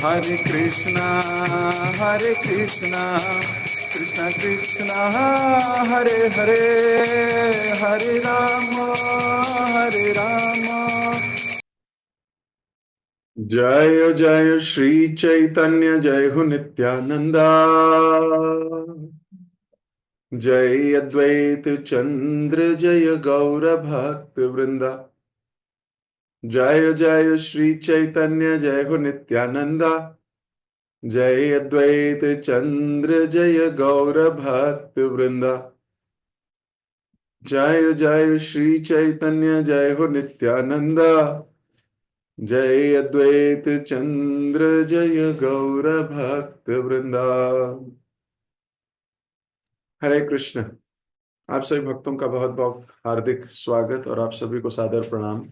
Hare Krishna, Krishna Krishna, Hare Hare, Hare Rama, Hare Rama. जय जय श्री चैतन्य, जय हो नित्यानंदा, जय अद्वैत चंद्र, जय गौर भक्त वृंदा। जय जय श्री चैतन्य, जय हो नित्यानंदा, जय अद्वैत चंद्र, जय गौर भक्त वृंदा। जय जय श्री चैतन्य, जय हो नित्यानंदा, जय अद्वैत चंद्र, जय गौर भक्त वृंदा। हरे कृष्ण। आप सभी भक्तों का बहुत बहुत हार्दिक स्वागत और आप सभी को सादर प्रणाम।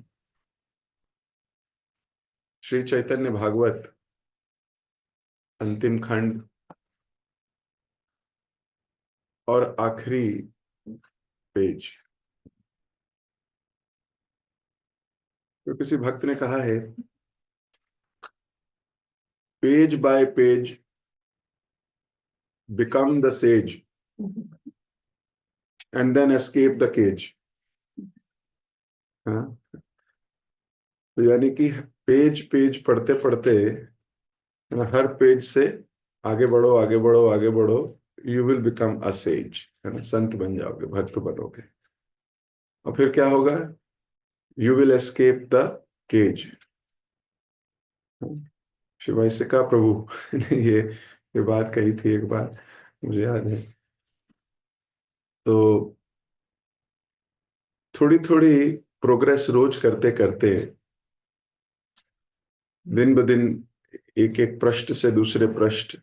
श्री चैतन्य भागवत अंतिम खंड और आखिरी पेज। तो किसी भक्त ने कहा है, page by page become the sage and then escape the cage. हाँ, तो यानी कि पेज पेज पढ़ते पढ़ते हर पेज से आगे बढ़ो, आगे बढ़ो, आगे बढ़ो, you will become a says, है ना, संत बन जाओगे, भक्त बनोगे। और फिर क्या होगा? You will escape the cage. शिवाय से कहा, प्रभु ने ये बात कही थी एक बार, मुझे याद है। तो थोड़ी थोड़ी प्रोग्रेस रोज करते करते दिन ब दिन एक एक पृष्ठ से दूसरे पृष्ठ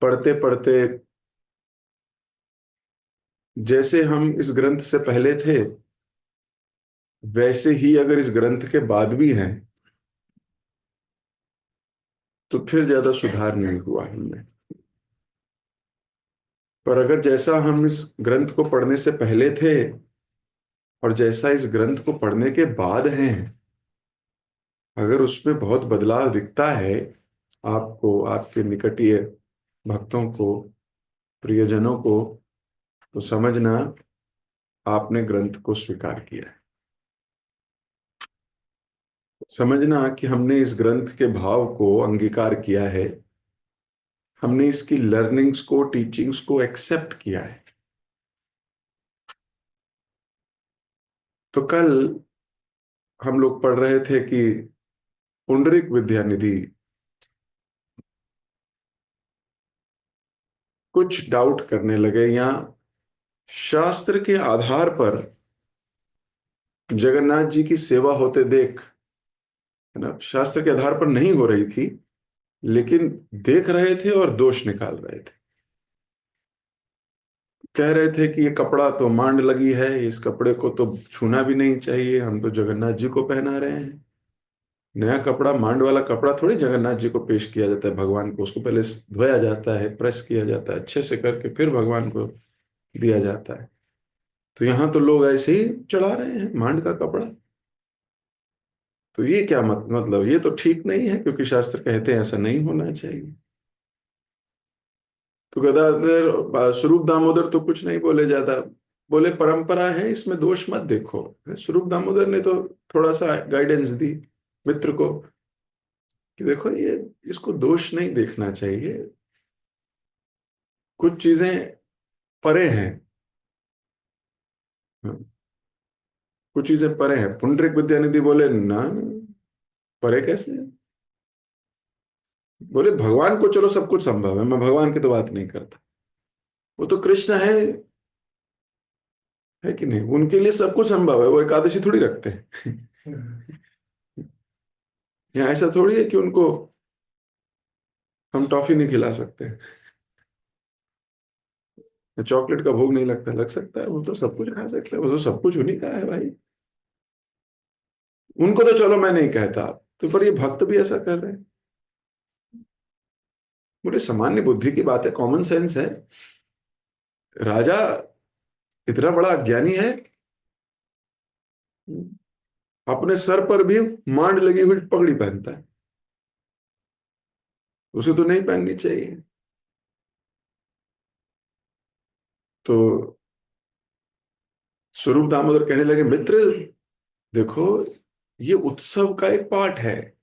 पढ़ते पढ़ते, जैसे हम इस ग्रंथ से पहले थे वैसे ही अगर इस ग्रंथ के बाद भी हैं तो फिर ज्यादा सुधार नहीं हुआ हमें। पर अगर जैसा हम इस ग्रंथ को पढ़ने से पहले थे और जैसा इस ग्रंथ को पढ़ने के बाद हैं, अगर उसमें बहुत बदलाव दिखता है आपको, आपके निकटीय भक्तों को, प्रियजनों को, तो समझना आपने ग्रंथ को स्वीकार किया है। समझना कि हमने इस ग्रंथ के भाव को अंगीकार किया है, हमने इसकी लर्निंग्स को, टीचिंग्स को एक्सेप्ट किया है। तो कल हम लोग पढ़ रहे थे कि पुंडरीक विद्यानिधि कुछ डाउट करने लगे, या शास्त्र के आधार पर जगन्नाथ जी की सेवा होते देख, है ना, शास्त्र के आधार पर नहीं हो रही थी लेकिन देख रहे थे और दोष निकाल रहे थे। कह रहे थे कि ये कपड़ा तो मांड लगी है, इस कपड़े को तो छूना भी नहीं चाहिए, हम तो जगन्नाथ जी को पहना रहे हैं। नया कपड़ा, मांड वाला कपड़ा थोड़ी जगन्नाथ जी को पेश किया जाता है भगवान को, उसको पहले धोया जाता है, प्रेस किया जाता है अच्छे से करके, फिर भगवान को दिया जाता है। तो यहां तो लोग ऐसे ही चढ़ा रहे हैं मांड का कपड़ा। तो ये क्या मतलब, ये तो ठीक नहीं है, क्योंकि शास्त्र कहते हैं ऐसा नहीं होना चाहिए। तो गदाधर, स्वरूप दामोदर तो कुछ नहीं बोले ज्यादा, बोले परंपरा है, इसमें दोष मत देखो। स्वरूप दामोदर ने तो थोड़ा सा गाइडेंस दी मित्र को कि देखो, ये इसको दोष नहीं देखना चाहिए, कुछ चीजें परे हैं। हाँ, कुछ चीजें परे हैं। पुंडरीक विद्यानिधि बोले ना, परे कैसे? बोले भगवान को चलो सब कुछ संभव है, मैं भगवान की तो बात नहीं करता, वो तो कृष्ण है कि नहीं, उनके लिए सब कुछ संभव है, वो एकादशी थोड़ी रखते हैं। यहाँ ऐसा थोड़ी है कि उनको हम टॉफी नहीं खिला सकते, चॉकलेट का भोग नहीं लगता, लग सकता है, वो तो सब कुछ खा सकते हैं, वो तो सब कुछ उन्हीं का है भाई। उनको तो चलो मैं नहीं कहता, तो पर ये भक्त भी ऐसा कर रहे हैं। बोले सामान्य बुद्धि की बात है, कॉमन सेंस है। राजा इतना बड़ा अज्ञानी है, अपने सर पर भी मांड लगी हुई पगड़ी पहनता है। उसे तो नहीं पहननी चाहिए। तो स्वरूप दामोदर कहने लगे, मित्र देखो, ये उत्सव का एक पार्ट है,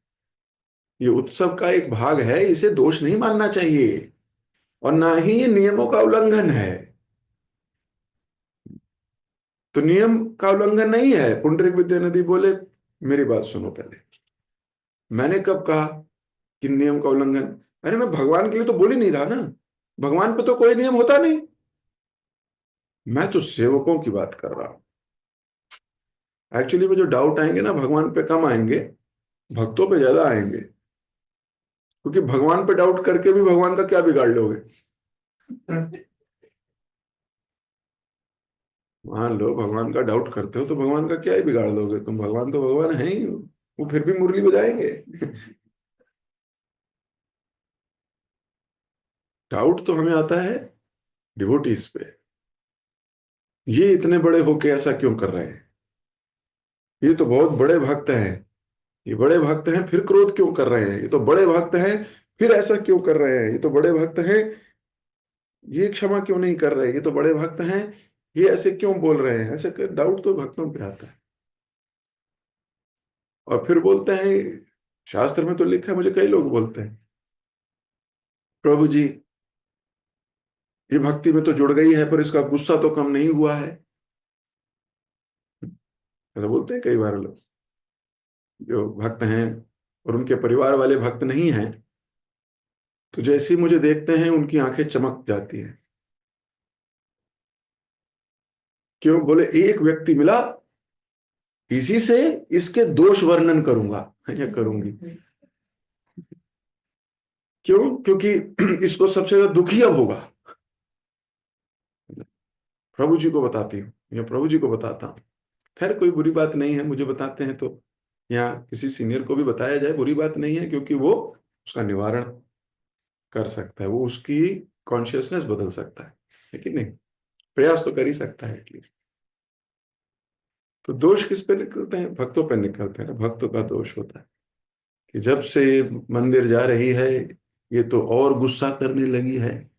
ये उत्सव का एक भाग है, इसे दोष नहीं मानना चाहिए, और ना ही ये नियमों का उल्लंघन है। तो नियम का उल्लंघन नहीं है। पुंडरीक विद्यानंदी बोले, मेरी बात सुनो पहले, मैंने कब कहा कि नियम का उल्लंघन? अरे मैं भगवान के लिए तो बोल ही नहीं रहा ना, भगवान पे तो कोई नियम होता नहीं, मैं तो सेवकों की बात कर रहा हूं। एक्चुअली में जो डाउट आएंगे ना, भगवान पे कम आएंगे, भक्तों पे ज्यादा आएंगे, क्योंकि भगवान पे डाउट करके भी भगवान का क्या बिगाड़ लोगे? मान लो भगवान का डाउट करते हो तो भगवान का क्या ही बिगाड़ लोगे तुम, भगवान तो भगवान है ही, वो फिर भी मुरली बजाएंगे। डाउट तो हमें आता है डिवोटीज पे, ये इतने बड़े होके ऐसा क्यों कर रहे हैं, ये तो बहुत बड़े भक्त हैं, ये बड़े भक्त हैं फिर क्रोध क्यों कर रहे हैं, ये तो बड़े भक्त हैं फिर ऐसा क्यों कर रहे हैं, ये तो बड़े भक्त हैं, ये क्षमा क्यों नहीं कर रहे, ये तो बड़े भक्त हैं, ये ऐसे क्यों बोल रहे हैं, ऐसे डाउट तो भक्तों पे आता है। और फिर बोलते हैं, शास्त्र में तो लिखा है, मुझे कई लोग बोलते हैं, प्रभु जी ये भक्ति में तो जुड़ गई है पर इसका गुस्सा तो कम नहीं हुआ है। ऐसा बोलते हैं कई बार लोग जो भक्त हैं और उनके परिवार वाले भक्त नहीं हैं, तो जैसे ही मुझे देखते हैं उनकी आंखें चमक जाती हैं। क्यों? बोले एक व्यक्ति मिला, इसी से इसके दोष वर्णन करूंगा या करूंगी। क्यों? क्योंकि इसको सबसे ज्यादा दुखी अब होगा, प्रभु जी को बताती हूँ या प्रभु जी को बताता हूँ। खैर कोई बुरी बात नहीं है, मुझे बताते हैं तो, या किसी सीनियर को भी बताया जाए, बुरी बात नहीं है, क्योंकि वो उसका निवारण कर सकता है, वो उसकी कॉन्शियसनेस बदल सकता है कि नहीं, प्रयास तो कर ही सकता है एटलीस्ट। तो दोष किस पे निकलते हैं? भक्तों पे निकलते हैं ना, भक्तों का दोष होता है कि जब से ये मंदिर जा रही है ये तो और गुस्सा करने लगी है,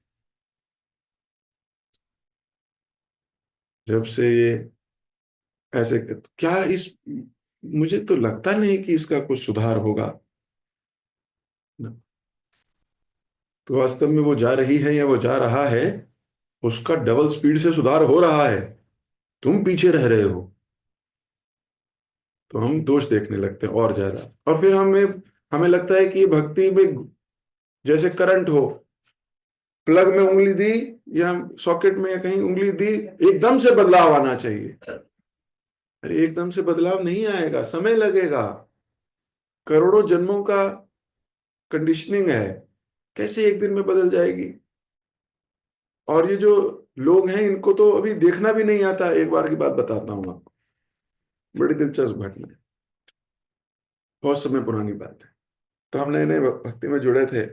जब से ये ऐसे, क्या इस, मुझे तो लगता नहीं कि इसका कुछ सुधार होगा। तो वास्तव में वो जा रही है या वो जा रहा है, उसका डबल स्पीड से सुधार हो रहा है, तुम पीछे रह रहे हो। तो हम दोष देखने लगते हैं और ज्यादा, और फिर हमें हमें लगता है कि ये भक्ति में जैसे करंट हो, प्लग में उंगली दी या सॉकेट में या कहीं उंगली दी, एकदम से बदलाव आना चाहिए। अरे एकदम से बदलाव नहीं आएगा, समय लगेगा, करोड़ों जन्मों का कंडीशनिंग है, कैसे एक दिन में बदल जाएगी? और ये जो लोग हैं इनको तो अभी देखना भी नहीं आता। एक बार की बात बताता हूँ आपको, बड़ी दिलचस्प घटना है, बहुत समय पुरानी बात है। तो हम नए नए भक्ति में जुड़े थे,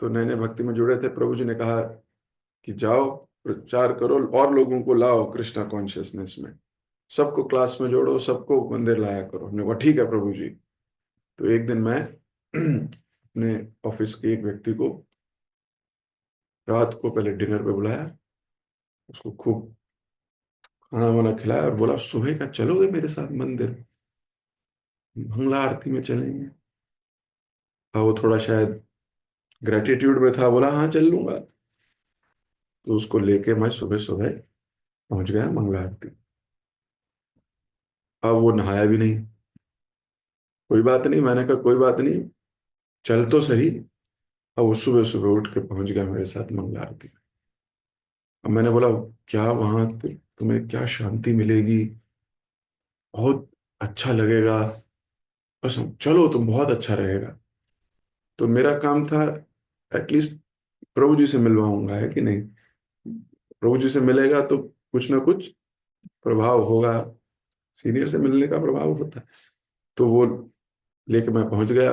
तो नए नए भक्ति में जुड़े थे, प्रभु जी ने कहा कि जाओ प्रचार करो और लोगों को लाओ कृष्णा कॉन्शियसनेस में, सबको क्लास में जोड़ो, सबको मंदिर लाया करो। हमने कहा ठीक है प्रभु जी। तो एक दिन मैं अपने ऑफिस के एक व्यक्ति को रात को पहले डिनर पे बुलाया, उसको खूब खाना वाना खिलाया और बोला सुबह का चलोगे मेरे साथ मंदिर, मंगला आरती में चलेंगे। और वो थोड़ा शायद ग्रेटिट्यूड में था, बोला हाँ चल लूंगा। तो उसको लेके मैं सुबह सुबह पहुंच गया मंगला आरती। अब वो नहाया भी नहीं। कोई बात नहीं, मैंने कहा कोई बात नहीं, चल तो सही। अब वो सुबह सुबह उठ के पहुंच गया मेरे साथ मंगला आरती में। अब मैंने बोला क्या वहां तुम्हें क्या शांति मिलेगी, बहुत अच्छा लगेगा, बस चलो तुम, बहुत अच्छा रहेगा। तो मेरा काम था एटलीस्ट प्रभु जी से मिलवाऊंगा, है कि नहीं, प्रभु जी से मिलेगा तो कुछ ना कुछ प्रभाव होगा, सीनियर से मिलने का प्रभाव होता है। तो वो लेके मैं पहुंच गया।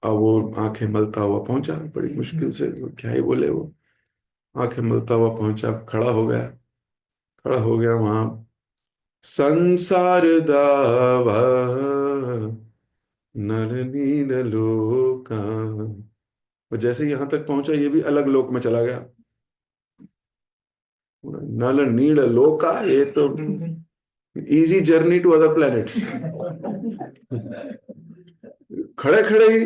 अब वो आंखें मलता हुआ पहुंचा, बड़ी मुश्किल से, वो क्या ही बोले, वो आंखें मलता हुआ पहुंचा, खड़ा हो गया, खड़ा हो गया वहां, संसार दावा नल नील लोका। और जैसे ही यहां तक पहुंचा ये भी अलग लोक में चला गया। नल नील लोका, ये तो easy journey to other planets. खड़े खड़े ही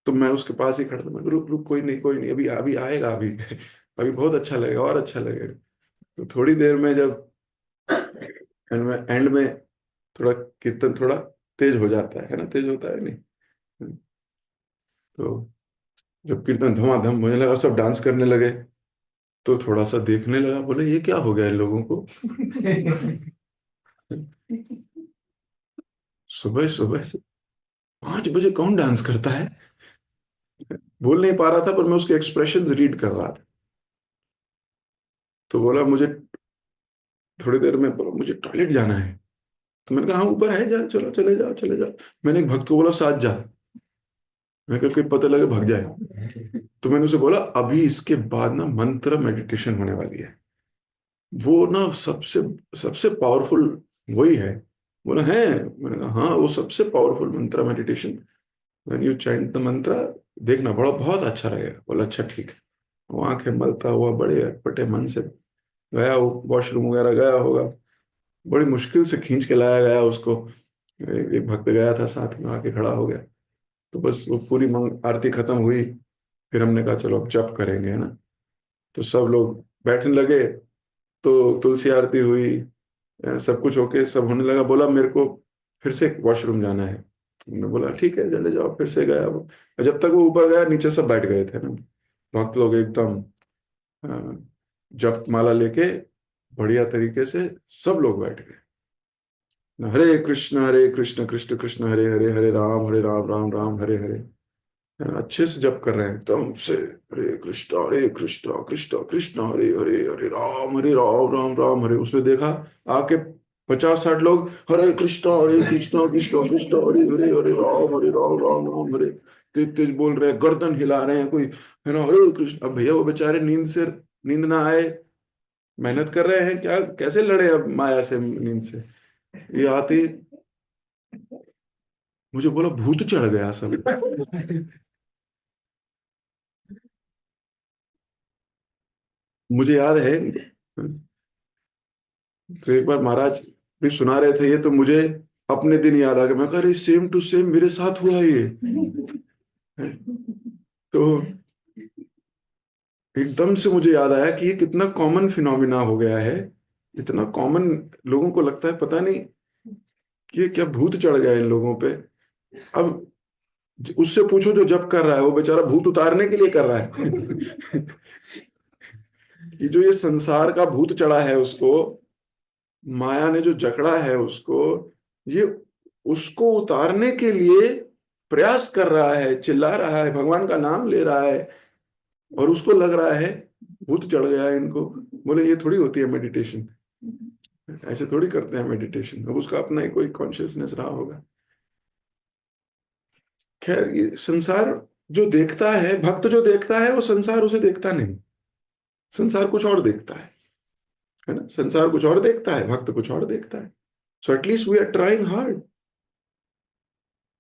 तो मैं उसके पास ही खड़ा था, मैं रुक रुक, कोई नहीं, अभी अभी आएगा, अभी अभी बहुत अच्छा लगेगा और अच्छा लगेगा। तो थोड़ी देर में जब एंड में थोड़ा कीर्तन थोड़ा तेज हो जाता है ना, तेज होता है नहीं? तो जब कीर्तन धमाधम होने लगा, सब डांस करने लगे, तो थोड़ा सा देखने लगा, बोले ये क्या हो गया इन लोगों को। सुबह सुबह से 5 बजे कौन डांस करता है? बोल नहीं पा रहा था, पर मैं उसके एक्सप्रेशंस रीड कर रहा था। तो बोला मुझे, थोड़ी देर में बोला मुझे टॉयलेट जाना है। तो मैंने कहा हाँ ऊपर है, जा, चलो चले जाओ चले जाओ। मैंने एक भक्त को बोला साथ जा। मैं कहा कोई पता लगे भाग जाए। तो मैंने उसे बोला अभी इसके बाद ना मंत्र मेडिटेशन होने वाली है, वो ना सबसे सबसे पावरफुल वही है। बोला है? मैंने कहा हाँ, वो सबसे पावरफुल मंत्र meditation. When you chant the मंत्र, देखना बड़ा बहुत अच्छा लगेगा। बोला अच्छा ठीक है। वो आंखें मलता हुआ बड़े अटपटे मन से गया, वो वॉशरूम वगैरह गया होगा, बड़ी मुश्किल से खींच के लाया गया उसको। एक भक्त गया था साथ में, आके खड़ा हो गया। तो बस वो पूरी मंग आरती खत्म हुई, फिर हमने कहा चलो अब जप करेंगे, है ना। तो सब लोग बैठने लगे, तो तुलसी आरती हुई, सब कुछ होके सब होने लगा। बोला मेरे को फिर से वॉशरूम जाना है। हमने बोला ठीक है चले जाओ, फिर से गया वो। और जब तक वो ऊपर गया, नीचे सब बैठ गए थे ना, भक्त लोग एकदम जप माला लेके बढ़िया तरीके से सब लोग बैठ गए। हरे कृष्ण कृष्ण कृष्ण हरे हरे, हरे राम राम राम हरे हरे। अच्छे से जप कर रहे हैं एकदम से, हरे कृष्ण कृष्ण कृष्ण हरे हरे, हरे राम राम राम हरे। उसने देखा आके 50-60 लोग हरे कृष्ण कृष्ण कृष्ण हरे हरे, हरे राम राम राम हरे, तेज तेज बोल रहे हैं, गर्दन हिला रहे हैं कोई, है ना, हरे कृष्ण। अब भैया वो बेचारे नींद ना आए, मेहनत कर रहे हैं, क्या कैसे लड़े अब माया से, नींद से। ये आते ही मुझे बोला भूत चढ़ गया सब। मुझे याद है, तो एक बार महाराज भी सुना रहे थे ये, तो मुझे अपने दिन याद आ गया। मैं कह रही सेम टू सेम मेरे साथ हुआ ये। तो एकदम से मुझे याद आया कि ये कितना कॉमन फिनोमिना हो गया है, इतना कॉमन। लोगों को लगता है पता नहीं कि ये क्या भूत चढ़ गया इन लोगों पे। अब उससे पूछो जो जब कर रहा है, वो बेचारा भूत उतारने के लिए कर रहा है। कि जो ये संसार का भूत चढ़ा है उसको, माया ने जो जकड़ा है उसको, ये उसको उतारने के लिए प्रयास कर रहा है, चिल्ला रहा है, भगवान का नाम ले रहा है, और उसको लग रहा है भूत चढ़ गया है इनको। बोले ये थोड़ी होती है मेडिटेशन, ऐसे थोड़ी करते हैं मेडिटेशन। अब उसका अपना ही कोई कॉन्शियसनेस रहा होगा। खैर ये संसार जो देखता है, भक्त जो देखता है, वो संसार उसे देखता नहीं। संसार कुछ और देखता है ना, संसार कुछ और देखता है, भक्त कुछ और देखता है। So at least we are trying hard,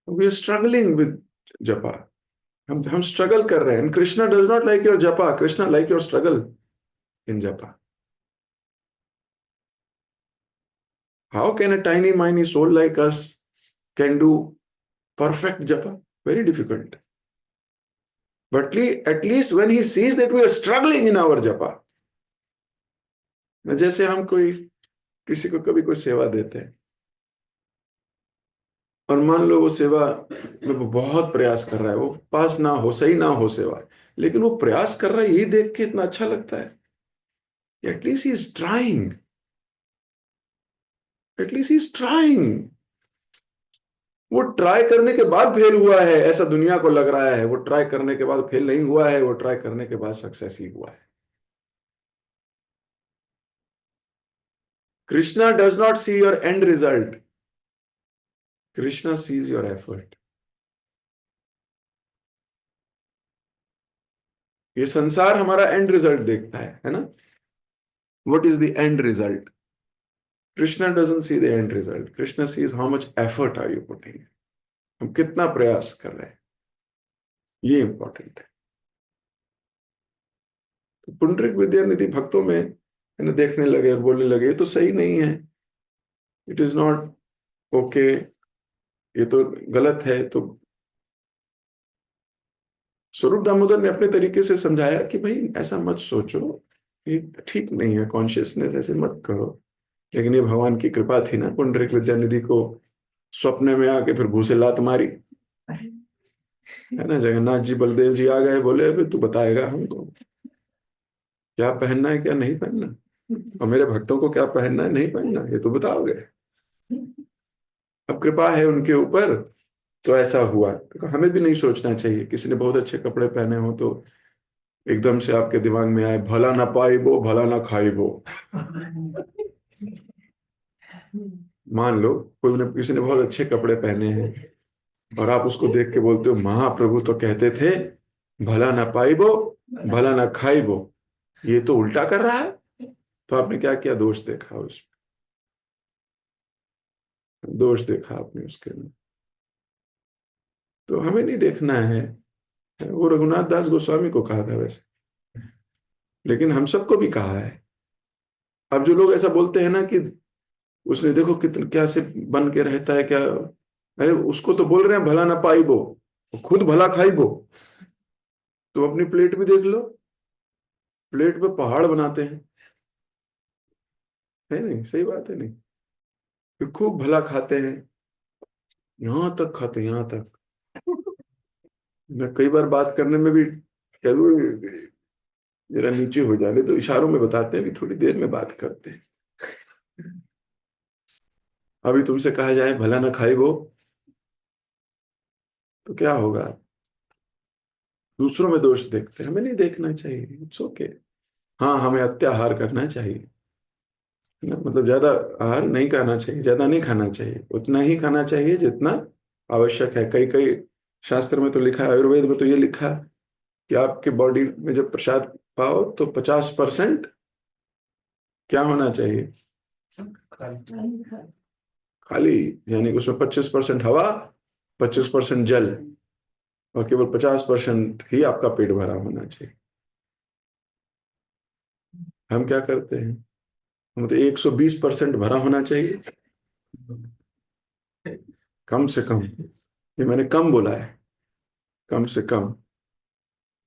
we are struggling with japa. हम स्ट्रगल कर रहे हैं। Krishna does not like your japa, Krishna like your struggle in japa. How can a tiny miny soul like us can do perfect japa? Very difficult. But at least when he sees that we are struggling in our japa, जैसे हम कोई किसी को कभी कोई सेवा देते हैं, और मान लो वो सेवा में वो बहुत प्रयास कर रहा है, वो पास ना हो, सही ना हो सेवा, लेकिन वो प्रयास कर रहा है, ये देख के इतना अच्छा लगता है। At least he is trying, at least he is trying. वो ट्राई करने के बाद फेल हुआ है ऐसा दुनिया को लग रहा है, वो ट्राई करने के बाद फेल नहीं हुआ है, वो ट्राई करने के बाद सक्सेस ही हुआ है। Krishna does not see your end result, Krishna sees your effort. ये संसार हमारा एंड रिजल्ट देखता है ना। What is the end result? Krishna doesn't see the end result, Krishna sees how much effort are you putting, हम कितना प्रयास कर रहे हैं, ये इंपॉर्टेंट है। तो पुंडरीक विद्यानिधि भक्तों में देखने लगे और बोलने लगे ये तो सही नहीं है, इट इज नॉट ओके, ये तो गलत है। तो स्वरूप दामोदर ने अपने तरीके से समझाया कि भाई ऐसा मत सोचो, ये ठीक नहीं है, कॉन्शियसनेस ऐसे मत करो। लेकिन ये भगवान की कृपा थी ना, पुंडरीक विद्यानिधि को स्वप्न में आके फिर भूसे लात मारी, है ना। जगन्नाथ जी बलदेव जी आ गए, बोले अभी तू बताएगा हमको क्या पहनना है क्या नहीं पहनना, और मेरे भक्तों को क्या पहनना है नहीं पहनना, ये तो बताओगे। अब कृपा है उनके ऊपर, तो ऐसा हुआ। तो हमें भी नहीं सोचना चाहिए, किसी ने बहुत अच्छे कपड़े पहने हो तो एकदम से आपके दिमाग में आए भला ना पाइबो भला ना खाइबो। मान लो कोई ने किसी ने बहुत अच्छे कपड़े पहने हैं और आप उसको देख के बोलते हो महाप्रभु तो कहते थे भला ना पाइबो भला ना खाइबो, ये तो उल्टा कर रहा है। तो आपने क्या किया, दोष देखा, उसमें दोष देखा आपने उसके अंदर। तो हमें नहीं देखना है, वो रघुनाथ दास गोस्वामी को कहा था वैसे, लेकिन हम सबको भी कहा है। अब जो लोग ऐसा बोलते हैं ना कि उसने देखो कितना क्या से बन के रहता है क्या, अरे उसको तो बोल रहे हैं भला ना पाइबो, खुद भला खाइबो। तो अपनी प्लेट भी देख लो, प्लेट पे पहाड़ बनाते हैं, है नहीं, सही बात है नहीं, फिर खूब भला खाते हैं, यहां तक खाते हैं यहां तक। मैं कई बार बात करने में भी कह दूं जरा नीचे हो जाने तो इशारों में बताते हैं भी थोड़ी देर में बात करते हैं। अभी तुमसे कहा जाए भला ना खाइबो तो क्या होगा, दूसरों में दोष देखते हैं, हमें नहीं देखना चाहिए, इट्स ओके। हाँ हमें अत्याहार करना चाहिए ना, मतलब ज्यादा आहार नहीं करना चाहिए, ज्यादा नहीं खाना चाहिए, उतना ही खाना चाहिए जितना आवश्यक है। कई कई शास्त्र में तो लिखा है, आयुर्वेद में तो ये लिखा है कि आपके बॉडी में जब प्रसाद पाओ तो 50% क्या होना चाहिए, खाली, यानी उसमें 25% हवा, 25% जल, और केवल 50% ही आपका पेट भरा होना चाहिए। हम क्या करते हैं, हम तो 120% भरा होना चाहिए, कम से कम, ये मैंने कम बोला है, कम से कम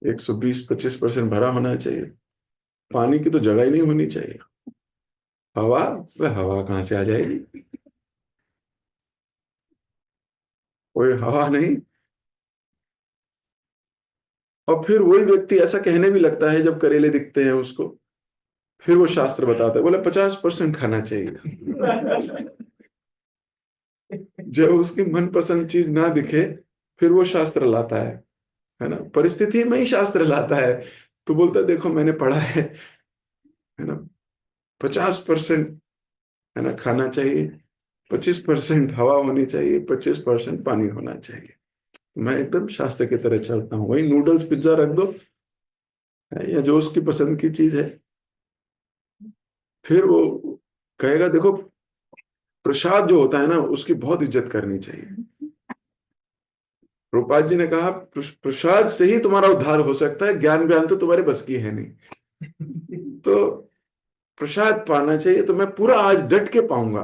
120-25% भरा होना चाहिए। पानी की तो जगह ही नहीं होनी चाहिए। हवा, वह हवा कहाँ से आ जाएगी, कोई हवा नहीं। और फिर वही व्यक्ति ऐसा कहने भी लगता है जब करेले दिखते हैं उसको, फिर वो शास्त्र बताता है, बोले 50% खाना चाहिए। जब उसकी मनपसंद चीज ना दिखे, फिर वो शास्त्र लाता है ना, परिस्थिति में ही शास्त्र लाता है। तो बोलता है देखो मैंने पढ़ा है ना, 50% है ना खाना चाहिए, 25% हवा होनी चाहिए, 25% पानी होना चाहिए। मैं एकदम शास्त्र की तरह चलता हूँ, वही नूडल्स पिज्जा रख दो, है, या जो उसकी पसंद की चीज है, फिर वो कहेगा देखो प्रसाद जो होता है ना उसकी बहुत इज्जत करनी चाहिए। रूपाल जी ने कहा प्रसाद से ही तुम्हारा उद्धार हो सकता है, ज्ञान ज्ञान तो तुम्हारे बस की है नहीं। तो प्रसाद पाना चाहिए, तो मैं पूरा आज डट के पाऊंगा,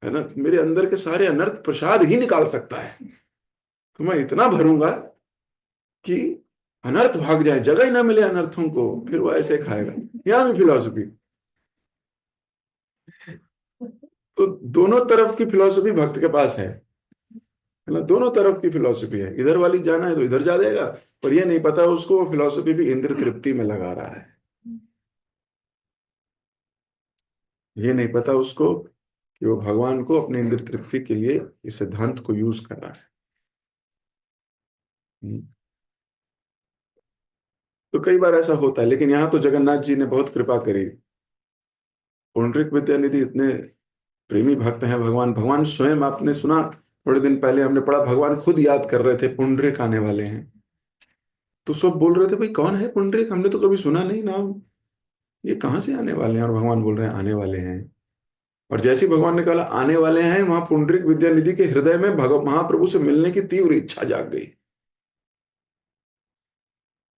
है ना, मेरे अंदर के सारे अनर्थ प्रसाद ही निकाल सकता है। तो मैं इतना भरूंगा कि अनर्थ भाग जाए, जगह ही ना मिले अनर्थों को, फिर वो ऐसे खाएगा। यहाँ भी फिलॉसफी, तो दोनों तरफ की फिलॉसफी भक्त के पास है ना, दोनों तरफ की फिलॉसफी है, इधर वाली जाना है तो इधर जा देगा, पर ये नहीं पता उसको वो फिलॉसफी भी इंद्र तृप्ति में लगा रहा है, ये नहीं पता उसको कि वो भगवान को अपने इंद्र तृप्ति के लिए इस सिद्धांत को यूज कर रहा है। तो कई बार ऐसा होता है, लेकिन यहाँ तो जगन्नाथ जी ने बहुत कृपा करी। पुंडरीक विद्यानिधि इतने प्रेमी भक्त हैं भगवान, भगवान स्वयं, आपने सुना थोड़े दिन पहले हमने पढ़ा, भगवान खुद याद कर रहे थे पुंडरीक आने वाले हैं। तो सब बोल रहे थे भाई कौन है पुंडरीक, हमने तो कभी सुना नहीं नाम, ये कहाँ से आने वाले हैं, और भगवान बोल रहे हैं आने वाले हैं। और जैसे ही भगवान ने कहा आने वाले हैं, वहां पुंडरीक विद्यानिधि के हृदय में महाप्रभु से मिलने की तीव्र इच्छा जाग गई।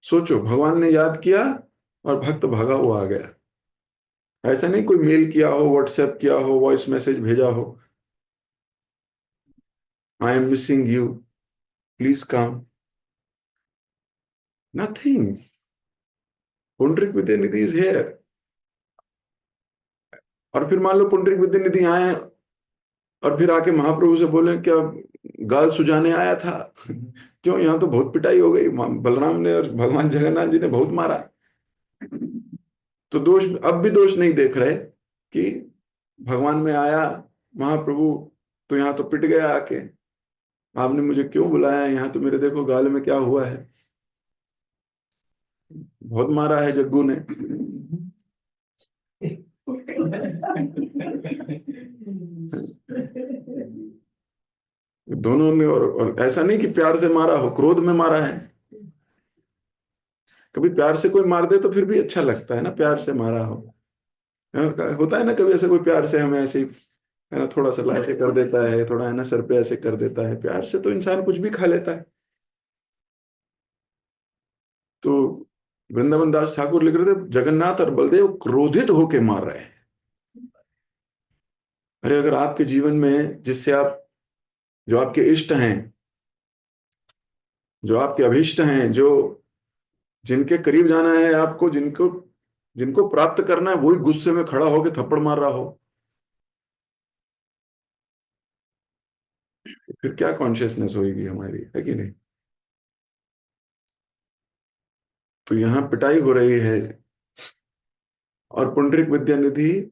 सोचो, भगवान ने याद किया और भक्त भागा हुआ आ गया। ऐसा नहीं कोई मेल किया हो, व्हाट्सएप किया हो, वॉइस मैसेज भेजा हो, I am missing you, please come, nothing. Pundarik Vidyanidhi is here. और फिर मान लो पुंडरीक विद्यानिधि आए और फिर आके महाप्रभु से बोले क्या गाल सुझाने आया था? क्यों, यहाँ तो बहुत पिटाई हो गई, बलराम ने और भगवान जगन्नाथ जी ने बहुत मारा। तो दोष, अब भी दोष नहीं देख रहे कि भगवान में आया महाप्रभु, तो यहाँ तो पिट गया आके, आपने मुझे क्यों बुलाया, यहाँ तो मेरे देखो गाल में क्या हुआ है, बहुत मारा है जग्गू ने। दोनों ने, और ऐसा नहीं कि प्यार से मारा हो, क्रोध में मारा है। कभी प्यार से कोई मार दे तो फिर भी अच्छा लगता है ना, प्यार से मारा हो। होता है ना कभी ऐसे कोई प्यार से हमें ऐसे ही, है ना, थोड़ा सा ऐसे कर देता है, थोड़ा है ना सर पे ऐसे कर देता है, प्यार से तो इंसान कुछ भी खा लेता है। तो वृंदावन दास ठाकुर लिख रहे थे, जगन्नाथ और बलदेव क्रोधित होके मार रहे हैं। अरे अगर आपके जीवन में जिससे आप, जो आपके इष्ट हैं, जो आपके अभिष्ट हैं, जो जिनके करीब जाना है आपको, जिनको जिनको प्राप्त करना है, वही गुस्से में खड़ा होकर थप्पड़ मार रहा हो, फिर क्या कॉन्शियसनेस होगी हमारी, है कि नहीं? तो यहां पिटाई हो रही है और पुंडरीक विद्यानिधि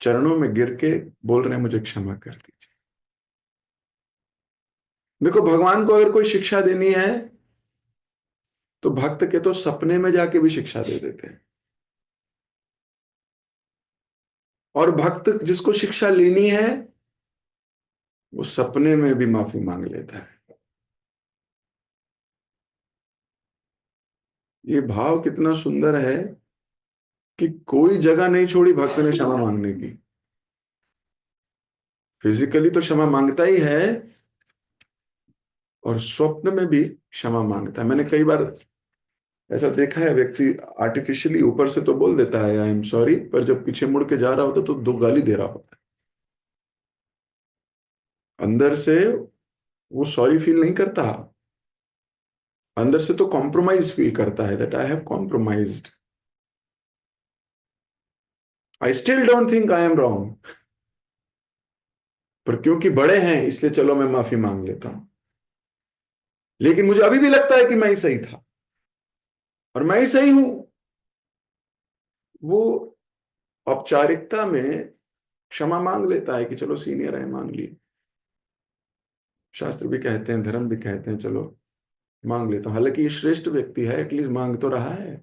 चरणों में गिर के बोल रहे हैं मुझे क्षमा कर दीजिए। देखो, भगवान को अगर कोई शिक्षा देनी है तो भक्त के तो सपने में जाके भी शिक्षा दे देते हैं, और भक्त जिसको शिक्षा लेनी है वो सपने में भी माफी मांग लेता है। ये भाव कितना सुंदर है कि कोई जगह नहीं छोड़ी भक्त ने क्षमा मांगने की। फिजिकली तो क्षमा मांगता ही है, और स्वप्न में भी क्षमा मांगता है। मैंने कई बार ऐसा देखा है, व्यक्ति आर्टिफिशियली ऊपर से तो बोल देता है आई एम सॉरी, पर जब पीछे मुड़ के जा रहा होता तो दो गाली दे रहा होता है। अंदर से वो सॉरी फील नहीं करता, अंदर से तो कॉम्प्रोमाइज फील करता है, that I have compromised, I still don't think I am wrong, पर क्योंकि बड़े हैं इसलिए चलो मैं माफी मांग लेता हूं, लेकिन मुझे अभी भी लगता है कि मैं ही सही था और मैं ही सही हूं। वो औपचारिकता में क्षमा मांग लेता है कि चलो सीनियर है, मान लिए, शास्त्र भी कहते हैं, धर्म भी कहते हैं, चलो मांग लेता हूं, हालांकि ये श्रेष्ठ व्यक्ति है, एटलीस्ट मांग तो रहा है।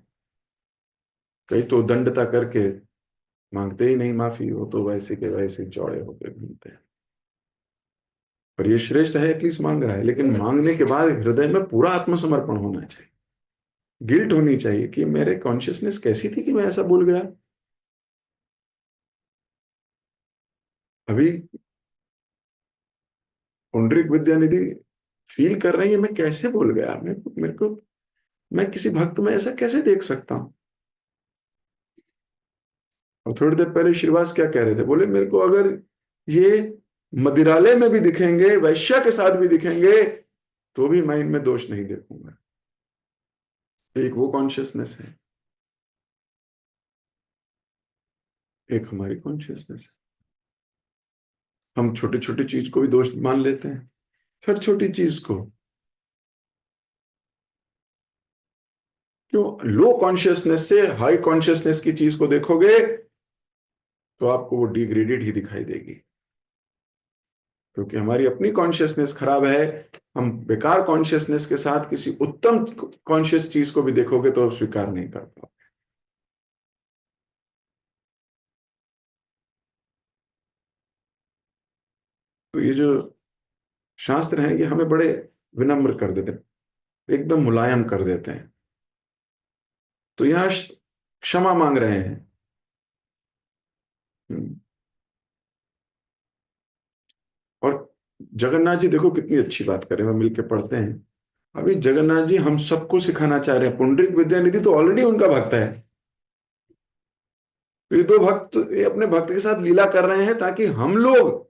कई तो दंडता करके मांगते ही नहीं माफी, वो तो वैसे के वैसे चौड़े होकर घूमते हैं। पर ये श्रेष्ठ है, एटलीस्ट मांग रहा है, लेकिन मांगने के बाद हृदय में पूरा आत्मसमर्पण होना चाहिए। गिल्ट होनी चाहिए कि मेरे कॉन्शियसनेस कैसी थी कि मैं ऐसा बोल गया। अभी पुंडरीक विद्यानिधि फील कर रही है मैं कैसे बोल गया, मेरे को मैं किसी भक्त में ऐसा कैसे देख सकता हूं। और थोड़ी देर पहले श्रीवास क्या कह रहे थे, बोले मेरे को अगर ये मदिरालय में भी दिखेंगे, वैश्या के साथ भी दिखेंगे, तो भी मैं इनमें दोष नहीं देखूंगा। एक वो कॉन्शियसनेस है, एक हमारी कॉन्शियसनेस है। हम छोटी छोटी चीज को भी दोष मान लेते हैं, हर छोटी चीज को। क्यों, लो कॉन्शियसनेस से हाई कॉन्शियसनेस की चीज को देखोगे तो आपको वो डिग्रेडेड ही दिखाई देगी, क्योंकि हमारी अपनी कॉन्शियसनेस खराब है। हम बेकार कॉन्शियसनेस के साथ किसी उत्तम कॉन्शियस चीज को भी देखोगे तो स्वीकार नहीं कर पाओगे। तो ये जो शास्त्र हैं ये हमें बड़े विनम्र कर देते हैं, एकदम मुलायम कर देते हैं। तो यहाँ क्षमा मांग रहे हैं। और जगन्नाथ जी देखो कितनी अच्छी बात करें, हम मिलके पढ़ते हैं। अभी जगन्नाथ जी हम सबको सिखाना चाह रहे हैं, पुंडरीक विद्यानिधि तो ऑलरेडी उनका भक्त है, तो ये दो भक्त ये अपने भक्त के साथ लीला कर रहे हैं ताकि हम लोग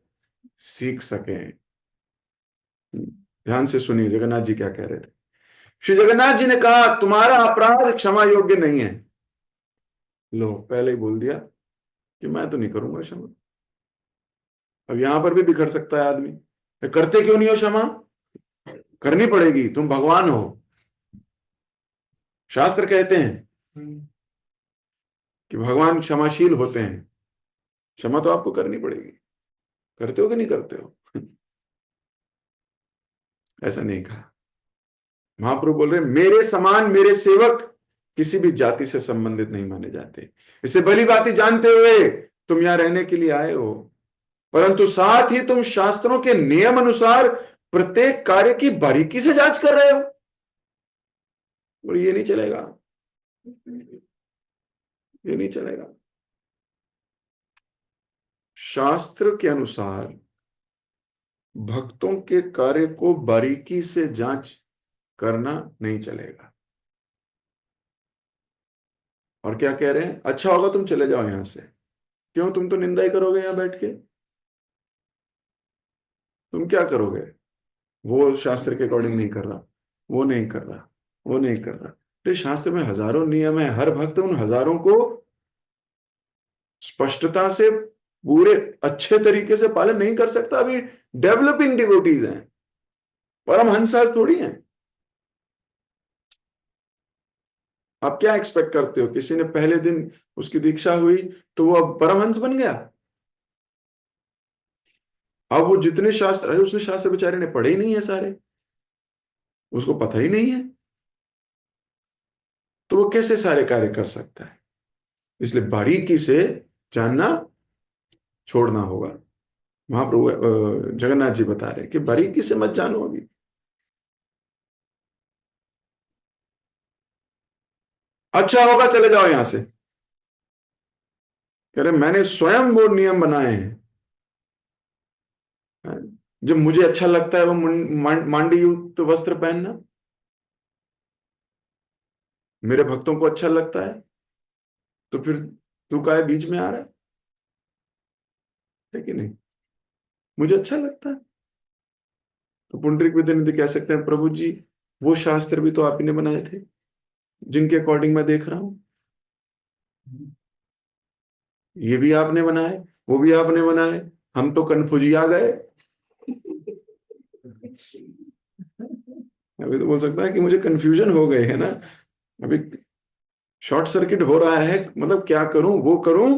सीख सकें। ध्यान से सुनिए जगन्नाथ जी क्या कह रहे थे। श्री जगन्नाथ जी ने कहा तुम्हारा अपराध क्षमा योग्य नहीं है। लो पहले ही बोल दिया कि मैं तो नहीं करूंगा क्षमा। अब यहां पर भी बिखर सकता है आदमी, तो करते क्यों नहीं हो क्षमा? करनी पड़ेगी, तुम भगवान हो। शास्त्र कहते हैं कि भगवान क्षमाशील होते हैं, क्षमा तो आपको करनी पड़ेगी। करते हो कि नहीं करते हो? ऐसा नहीं कहा। महाप्रभु बोल रहे मेरे समान मेरे सेवक किसी भी जाति से संबंधित नहीं माने जाते। इसे भली बात जानते हुए तुम यहां रहने के लिए आए हो, परंतु साथ ही तुम शास्त्रों के नियम अनुसार प्रत्येक कार्य की बारीकी से जांच कर रहे हो। और ये नहीं चलेगा, ये नहीं चलेगा। शास्त्र के अनुसार भक्तों के कार्य को बारीकी से जांच करना नहीं चलेगा। और क्या कह रहे हैं? अच्छा होगा तुम चले जाओ यहां से। क्यों? तुम तो निंदा ही करोगे यहां बैठ के। तुम क्या करोगे? वो शास्त्र के अकॉर्डिंग नहीं कर रहा, वो नहीं कर रहा, वो नहीं कर रहा। तो शास्त्र में हजारों नियम है, हर भक्त उन हजारों को स्पष्टता से पूरे अच्छे तरीके से पालन नहीं कर सकता। अभी डेवलपिंग डिवोटीज हैं, परमहंसास थोड़ी हैं। आप क्या एक्सपेक्ट करते हो? किसी ने पहले दिन उसकी दीक्षा हुई तो वो अब परमहंस बन गया? अब वो जितने शास्त्र है, उसने शास्त्र बेचारे ने पढ़े ही नहीं है सारे, उसको पता ही नहीं है, तो वो कैसे सारे कार्य कर सकता है? इसलिए बारीकी से जानना छोड़ना होगा। महाप्रभु जगन्नाथ जी बता रहे हैं कि बारीकी से मत जानो अभी। अच्छा होगा चले जाओ यहां से। कह रहे मैंने स्वयं वो नियम बनाए हैं। जब मुझे अच्छा लगता है वो मांडी युक्त वस्त्र पहनना, मेरे भक्तों को अच्छा लगता है, तो फिर तू काहे बीच में आ रहा है कि नहीं? मुझे अच्छा लगता है। तो पुंडरीक विद्यानिधि कह सकते हैं प्रभु जी वो शास्त्र भी तो आप ही ने बनाए थे, जिनके अकॉर्डिंग मैं देख रहा हूं। ये भी आपने बनाए, वो भी आपने बनाए, हम तो कन्फ्यूज आ गए। अभी तो बोल सकता है कि मुझे कंफ्यूजन हो गए है ना, अभी शॉर्ट सर्किट हो रहा है, मतलब क्या करूं, वो करूं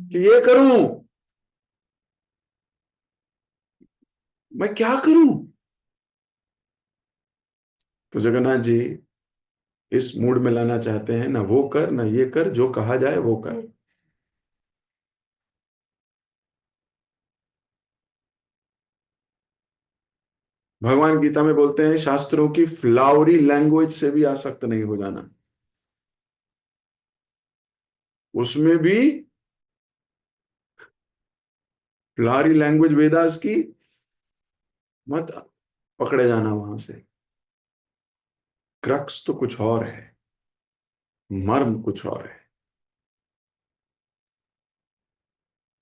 कि ये करूं, मैं क्या करूं? तो जगन्नाथ जी इस मूड में लाना चाहते हैं, ना वो कर ना ये कर, जो कहा जाए वो कर। भगवान गीता में बोलते हैं शास्त्रों की फ्लावरी लैंग्वेज से भी आसक्त नहीं हो जाना। उसमें भी फ्लावरी लैंग्वेज वेदास की मत पकड़े जाना वहां से। क्रक्स तो कुछ और है, मर्म कुछ और है।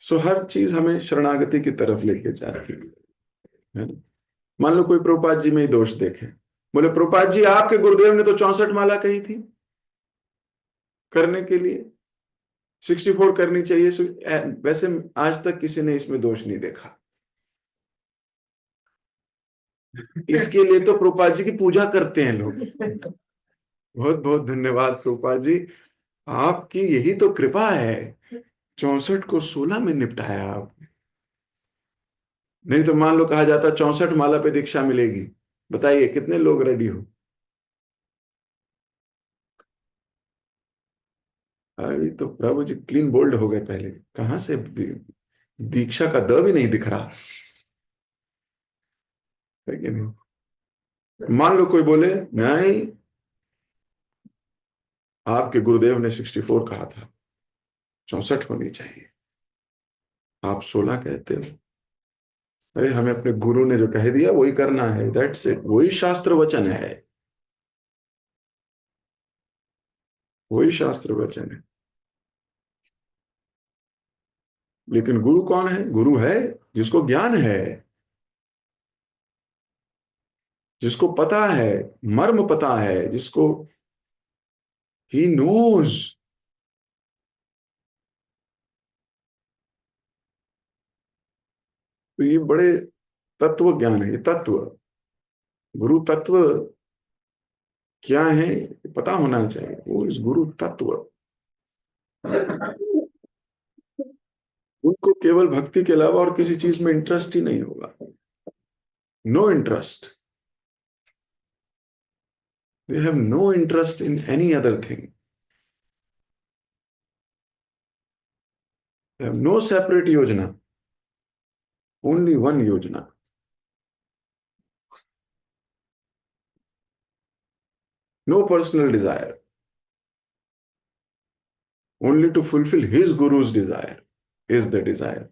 सो हर चीज हमें शरणागति की तरफ लेके जाती है ना। मान लो कोई प्रभुपाद जी में ही दोष देखे, बोले प्रभुपाद जी आपके गुरुदेव ने तो 64 माला कही थी करने के लिए, 64 करनी चाहिए। वैसे आज तक किसी ने इसमें दोष नहीं देखा। इसके लिए तो प्रभुपाद जी की पूजा करते हैं लोग। बहुत बहुत धन्यवाद प्रभुपाद जी, आपकी यही तो कृपा है, 64 को 16 में निपटाया आप। नहीं तो मान लो कहा जाता 64 माला पे दीक्षा मिलेगी, बताइए कितने लोग रेडी हो? अभी तो प्रभु जी क्लीन बोल्ड हो गए, पहले कहां से दीक्षा का द भी नहीं दिख रहा है कि नहीं? मान लो कोई बोले नहीं आपके गुरुदेव ने 64 कहा था, 64 होनी चाहिए, आप 16 कहते हो। अरे हमें अपने गुरु ने जो कह दिया वही करना है, दैट्स इट, वही शास्त्र वचन है, वही शास्त्र वचन है। लेकिन गुरु कौन है? गुरु है जिसको ज्ञान है, जिसको पता है, मर्म पता है, जिसको ही नोज। तो ये बड़े तत्व ज्ञान है, ये तत्व, गुरु तत्व क्या है पता होना चाहिए, वो इस गुरु तत्व। उनको केवल भक्ति के अलावा और किसी चीज में इंटरेस्ट ही नहीं होगा, no interest, they have no interest in any other thing, they have no separate yojana, only one yojana. No personal desire, only to fulfil his guru's desire is the desire.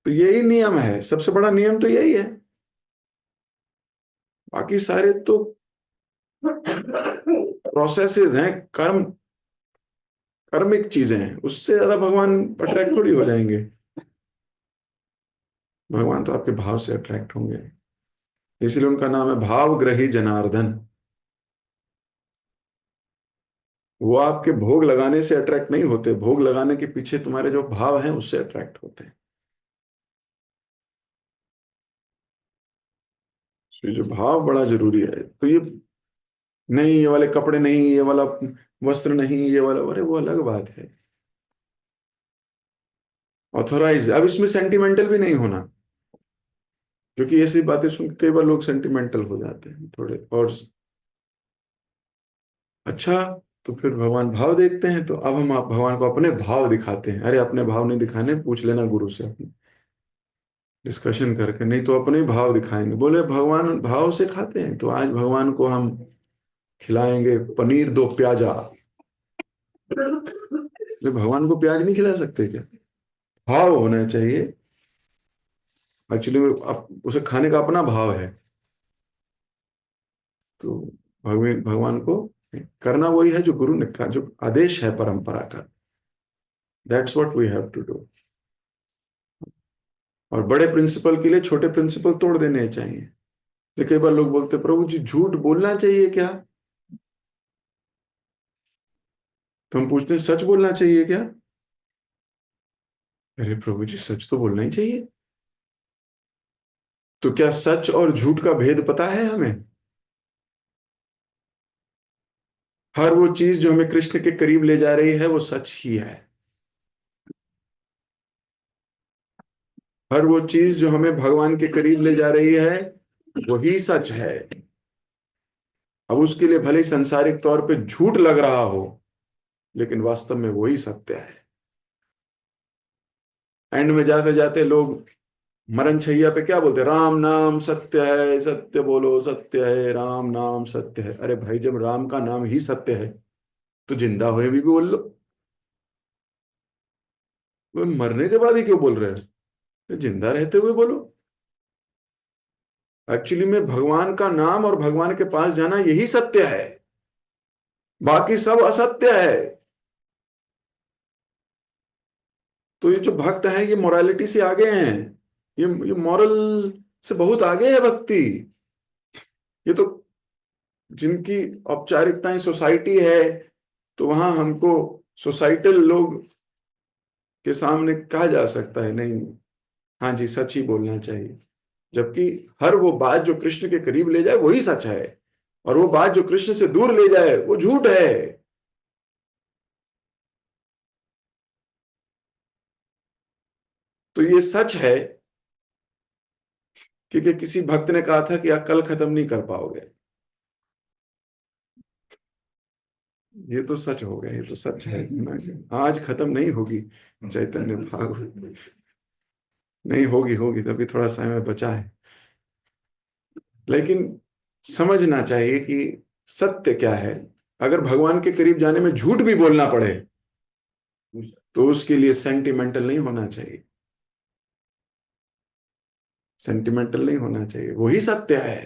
तो यही नियम है, सबसे बड़ा नियम तो यही है। बाकी सारे तो प्रोसेसेस हैं, कर्म, कर्मिक चीजें हैं, उससे ज्यादा भगवान अट्रैक्ट थोड़ी हो जाएंगे। भगवान तो आपके भाव से अट्रैक्ट होंगे, इसलिए उनका नाम है भावग्रही जनार्दन। वो आपके भोग लगाने से अट्रैक्ट नहीं होते, भोग लगाने के पीछे तुम्हारे जो भाव हैं उससे अट्रैक्ट होते हैं। तो ये जो भाव बड़ा जरूरी है। तो ये नहीं, ये वाले कपड़े नहीं, ये वाला वस्त्र नहीं, ये वाला, अरे वो अलग बात है, ऑथोराइज। अब इसमें सेंटिमेंटल भी नहीं होना, क्योंकि ऐसी बातें सुन के कई बार लोग सेंटिमेंटल हो जाते हैं थोड़े और। अच्छा, तो फिर भगवान भाव देखते हैं, तो अब हम आप भगवान को अपने भाव दिखाते हैं। अरे अपने भाव नहीं दिखाने, पूछ लेना गुरु से अपने, डिस्कशन करके, नहीं तो अपने ही भाव दिखाएंगे। बोले भगवान भाव से खाते हैं, तो आज भगवान को हम खिलाएंगे पनीर दो प्याजा। तो भगवान को प्याज नहीं खिला सकते क्या? भाव होना चाहिए, एक्चुअली उसे खाने का अपना भाव है। तो भगवान भगवान को करना वही है जो गुरु ने कहा, जो आदेश है परंपरा का, that's what we have to do. और बड़े प्रिंसिपल के लिए छोटे प्रिंसिपल तोड़ देने चाहिए। तो कई बार लोग बोलते प्रभु जी झूठ बोलना चाहिए क्या? तो हम पूछते हैं सच बोलना चाहिए क्या? अरे प्रभु जी सच तो बोलना ही चाहिए। तो क्या सच और झूठ का भेद पता है हमें? हर वो चीज जो हमें कृष्ण के करीब ले जा रही है वो सच ही है। हर वो चीज जो हमें भगवान के करीब ले जा रही है वही सच है। अब उसके लिए भले ही संसारिक तौर पे झूठ लग रहा हो, लेकिन वास्तव में वही सत्य है। एंड में जाते जाते लोग मरण छैया पे क्या बोलते हैं? राम नाम सत्य है, सत्य बोलो सत्य है, राम नाम सत्य है। अरे भाई जब राम का नाम ही सत्य है तो जिंदा हुए भी बोल लो, वो मरने के बाद ही क्यों बोल रहे हैं? तो जिंदा रहते हुए बोलो। एक्चुअली में भगवान का नाम और भगवान के पास जाना यही सत्य है, बाकी सब असत्य है। तो ये जो भक्त हैं ये मोरालिटी से आगे हैं, ये मॉरल से बहुत आगे है भक्ति। ये तो जिनकी औपचारिकताएं सोसाइटी है, तो वहां हमको सोसाइटल लोग के सामने कहा जा सकता है नहीं, हाँ जी सच ही बोलना चाहिए। जबकि हर वो बात जो कृष्ण के करीब ले जाए वही सच है, और वो बात जो कृष्ण से दूर ले जाए वो झूठ है। तो ये सच है, क्योंकि किसी भक्त ने कहा था कि आप कल खत्म नहीं कर पाओगे। ये तो सच हो गया, ये तो सच है आज खत्म नहीं होगी चैतन्य भागवत, नहीं होगी, होगी तभी थोड़ा समय बचा है। लेकिन समझना चाहिए कि सत्य क्या है। अगर भगवान के करीब जाने में झूठ भी बोलना पड़े तो उसके लिए सेंटिमेंटल नहीं होना चाहिए, सेंटिमेंटल नहीं होना चाहिए, वही सत्य है।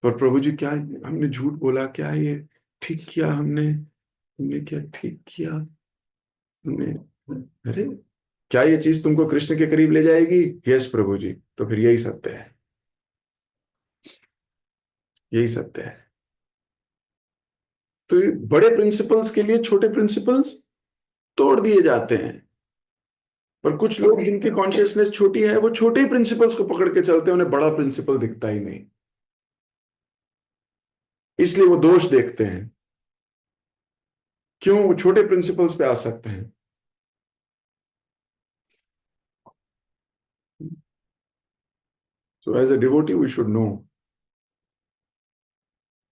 पर प्रभु जी क्या हमने झूठ बोला, क्या ये ठीक किया हमने, हमने क्या ठीक किया हमने, अरे क्या ये चीज तुमको कृष्ण के करीब ले जाएगी? यस प्रभु जी, तो फिर यही सत्य है, यही सत्य है। तो ये बड़े प्रिंसिपल्स के लिए छोटे प्रिंसिपल्स तोड़ दिए जाते हैं। पर कुछ लोग जिनकी कॉन्शियसनेस छोटी है, वो छोटे ही प्रिंसिपल्स को पकड़ के चलते हैं, उन्हें बड़ा प्रिंसिपल दिखता ही नहीं, इसलिए वो दोष देखते हैं। क्यों? वो छोटे प्रिंसिपल्स पे आ सकते हैं। So as a devotee we should know.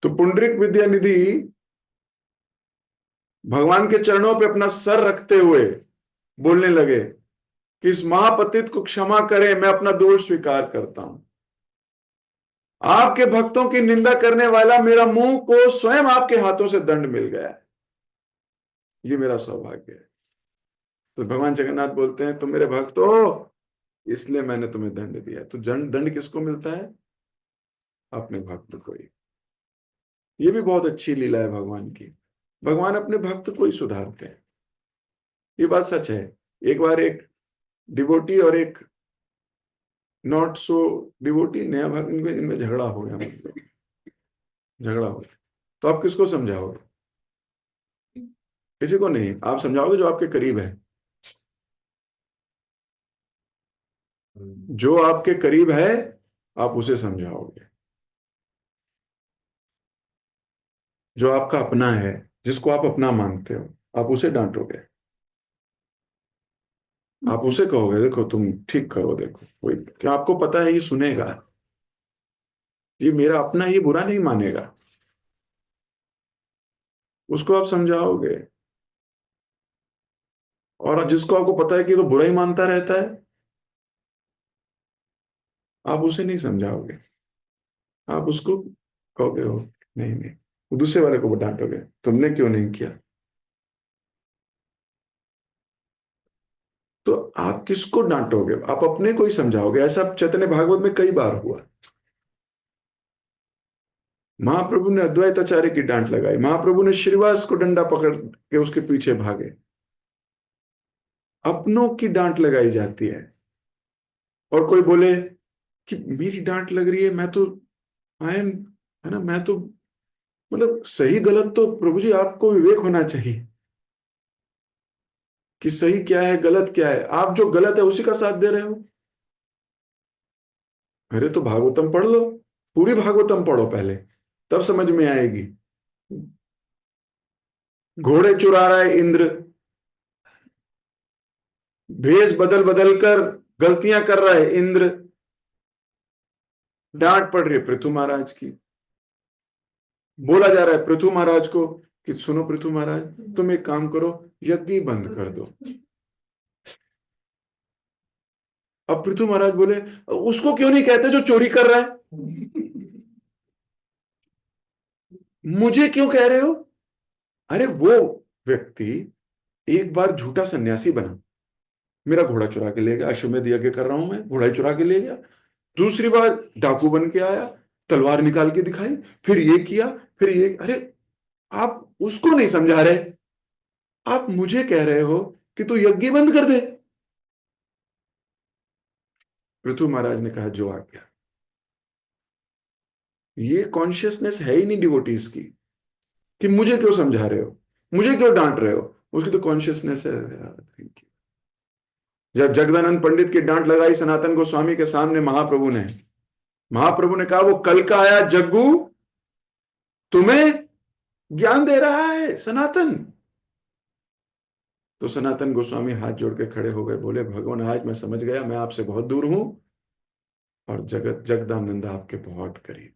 तो पुंडरीक विद्यानिधि भगवान के चरणों पे अपना सर रखते हुए बोलने लगे कि इस महापतित को क्षमा करें, मैं अपना दोष स्वीकार करता हूं। आपके भक्तों की निंदा करने वाला मेरा मुंह को स्वयं आपके हाथों से दंड मिल गया है, ये मेरा सौभाग्य है। तो भगवान जगन्नाथ बोलते हैं तुम मेरे भक्त हो, इसलिए मैंने तुम्हें दंड दिया। तो दंड दंड किसको मिलता है? अपने भक्त को ही। ये भी बहुत अच्छी लीला है भगवान की, भगवान अपने भक्त को ही सुधारते हैं, ये बात सच है। एक बार एक डिवोटी और एक नॉट सो डिवोटी, नया भक्त, इनमें इनमें झगड़ा हो गया, मतलब झगड़ा हो गया। तो आप किसको समझाओगे? किसी को नहीं, आप समझाओगे जो आपके करीब है। जो आपके करीब है आप उसे समझाओगे, जो आपका अपना है, जिसको आप अपना मानते हो, आप उसे डांटोगे, आप उसे कहोगे देखो तुम ठीक करो, देखो कोई, क्या आपको पता है ये सुनेगा, ये मेरा अपना, ये बुरा नहीं मानेगा, उसको आप समझाओगे। और जिसको आपको पता है कि ये तो बुरा ही मानता रहता है, आप उसे नहीं समझाओगे, आप उसको कहोगे हो नहीं नहीं, वो दूसरे वाले को डांटोगे तुमने क्यों नहीं किया। तो आप किसको डांटोगे? आप अपने को ही समझाओगे। ऐसा चैतन्य भागवत में कई बार हुआ। महाप्रभु ने अद्वैताचार्य की डांट लगाई, महाप्रभु ने श्रीवास को डंडा पकड़ के उसके पीछे भागे। अपनों की डांट लगाई जाती है। और कोई बोले कि मेरी डांट लग रही है, मैं तो आई एम, है ना, मैं तो, मतलब सही गलत तो प्रभु जी आपको विवेक होना चाहिए कि सही क्या है गलत क्या है। आप जो गलत है उसी का साथ दे रहे हो। अरे तो भागवतम पढ़ लो, पूरी भागवतम पढ़ो पहले, तब समझ में आएगी। घोड़े चुरा रहा है इंद्र, भेष बदल बदल कर गलतियां कर रहा है इंद्र, डांट पड़ रही है पृथु महाराज की। बोला जा रहा है पृथु महाराज को कि सुनो पृथु महाराज, तुम एक काम करो, यज्ञ बंद कर दो। अब पृथु महाराज बोले उसको क्यों नहीं कहते जो चोरी कर रहा है, मुझे क्यों कह रहे हो? अरे वो व्यक्ति एक बार झूठा सन्यासी बना, मेरा घोड़ा चुरा के ले गया, अश्वमेध यज्ञ कर रहा हूं मैं, घोड़ा ही चुरा के ले गया। दूसरी बार डाकू बन के आया, तलवार निकाल के दिखाई, फिर ये किया, फिर ये। अरे आप उसको नहीं समझा रहे, आप मुझे कह रहे हो कि तू यज्ञ बंद कर दे। पृथु महाराज ने कहा जो आ गया। ये कॉन्शियसनेस है ही नहीं डिवोटीज की कि मुझे क्यों समझा रहे हो, मुझे क्यों डांट रहे हो। उसकी तो कॉन्शियसनेस है यार, थैंक यू। जब जगदानंद पंडित की डांट लगाई सनातन गोस्वामी के सामने, महाप्रभु ने कहा वो कल का आया जग्गू तुम्हें ज्ञान दे रहा है सनातन। तो सनातन गोस्वामी हाथ जोड़ के खड़े हो गए, बोले भगवान आज मैं समझ गया, मैं आपसे बहुत दूर हूं और जगत जगदानंद आपके बहुत करीब,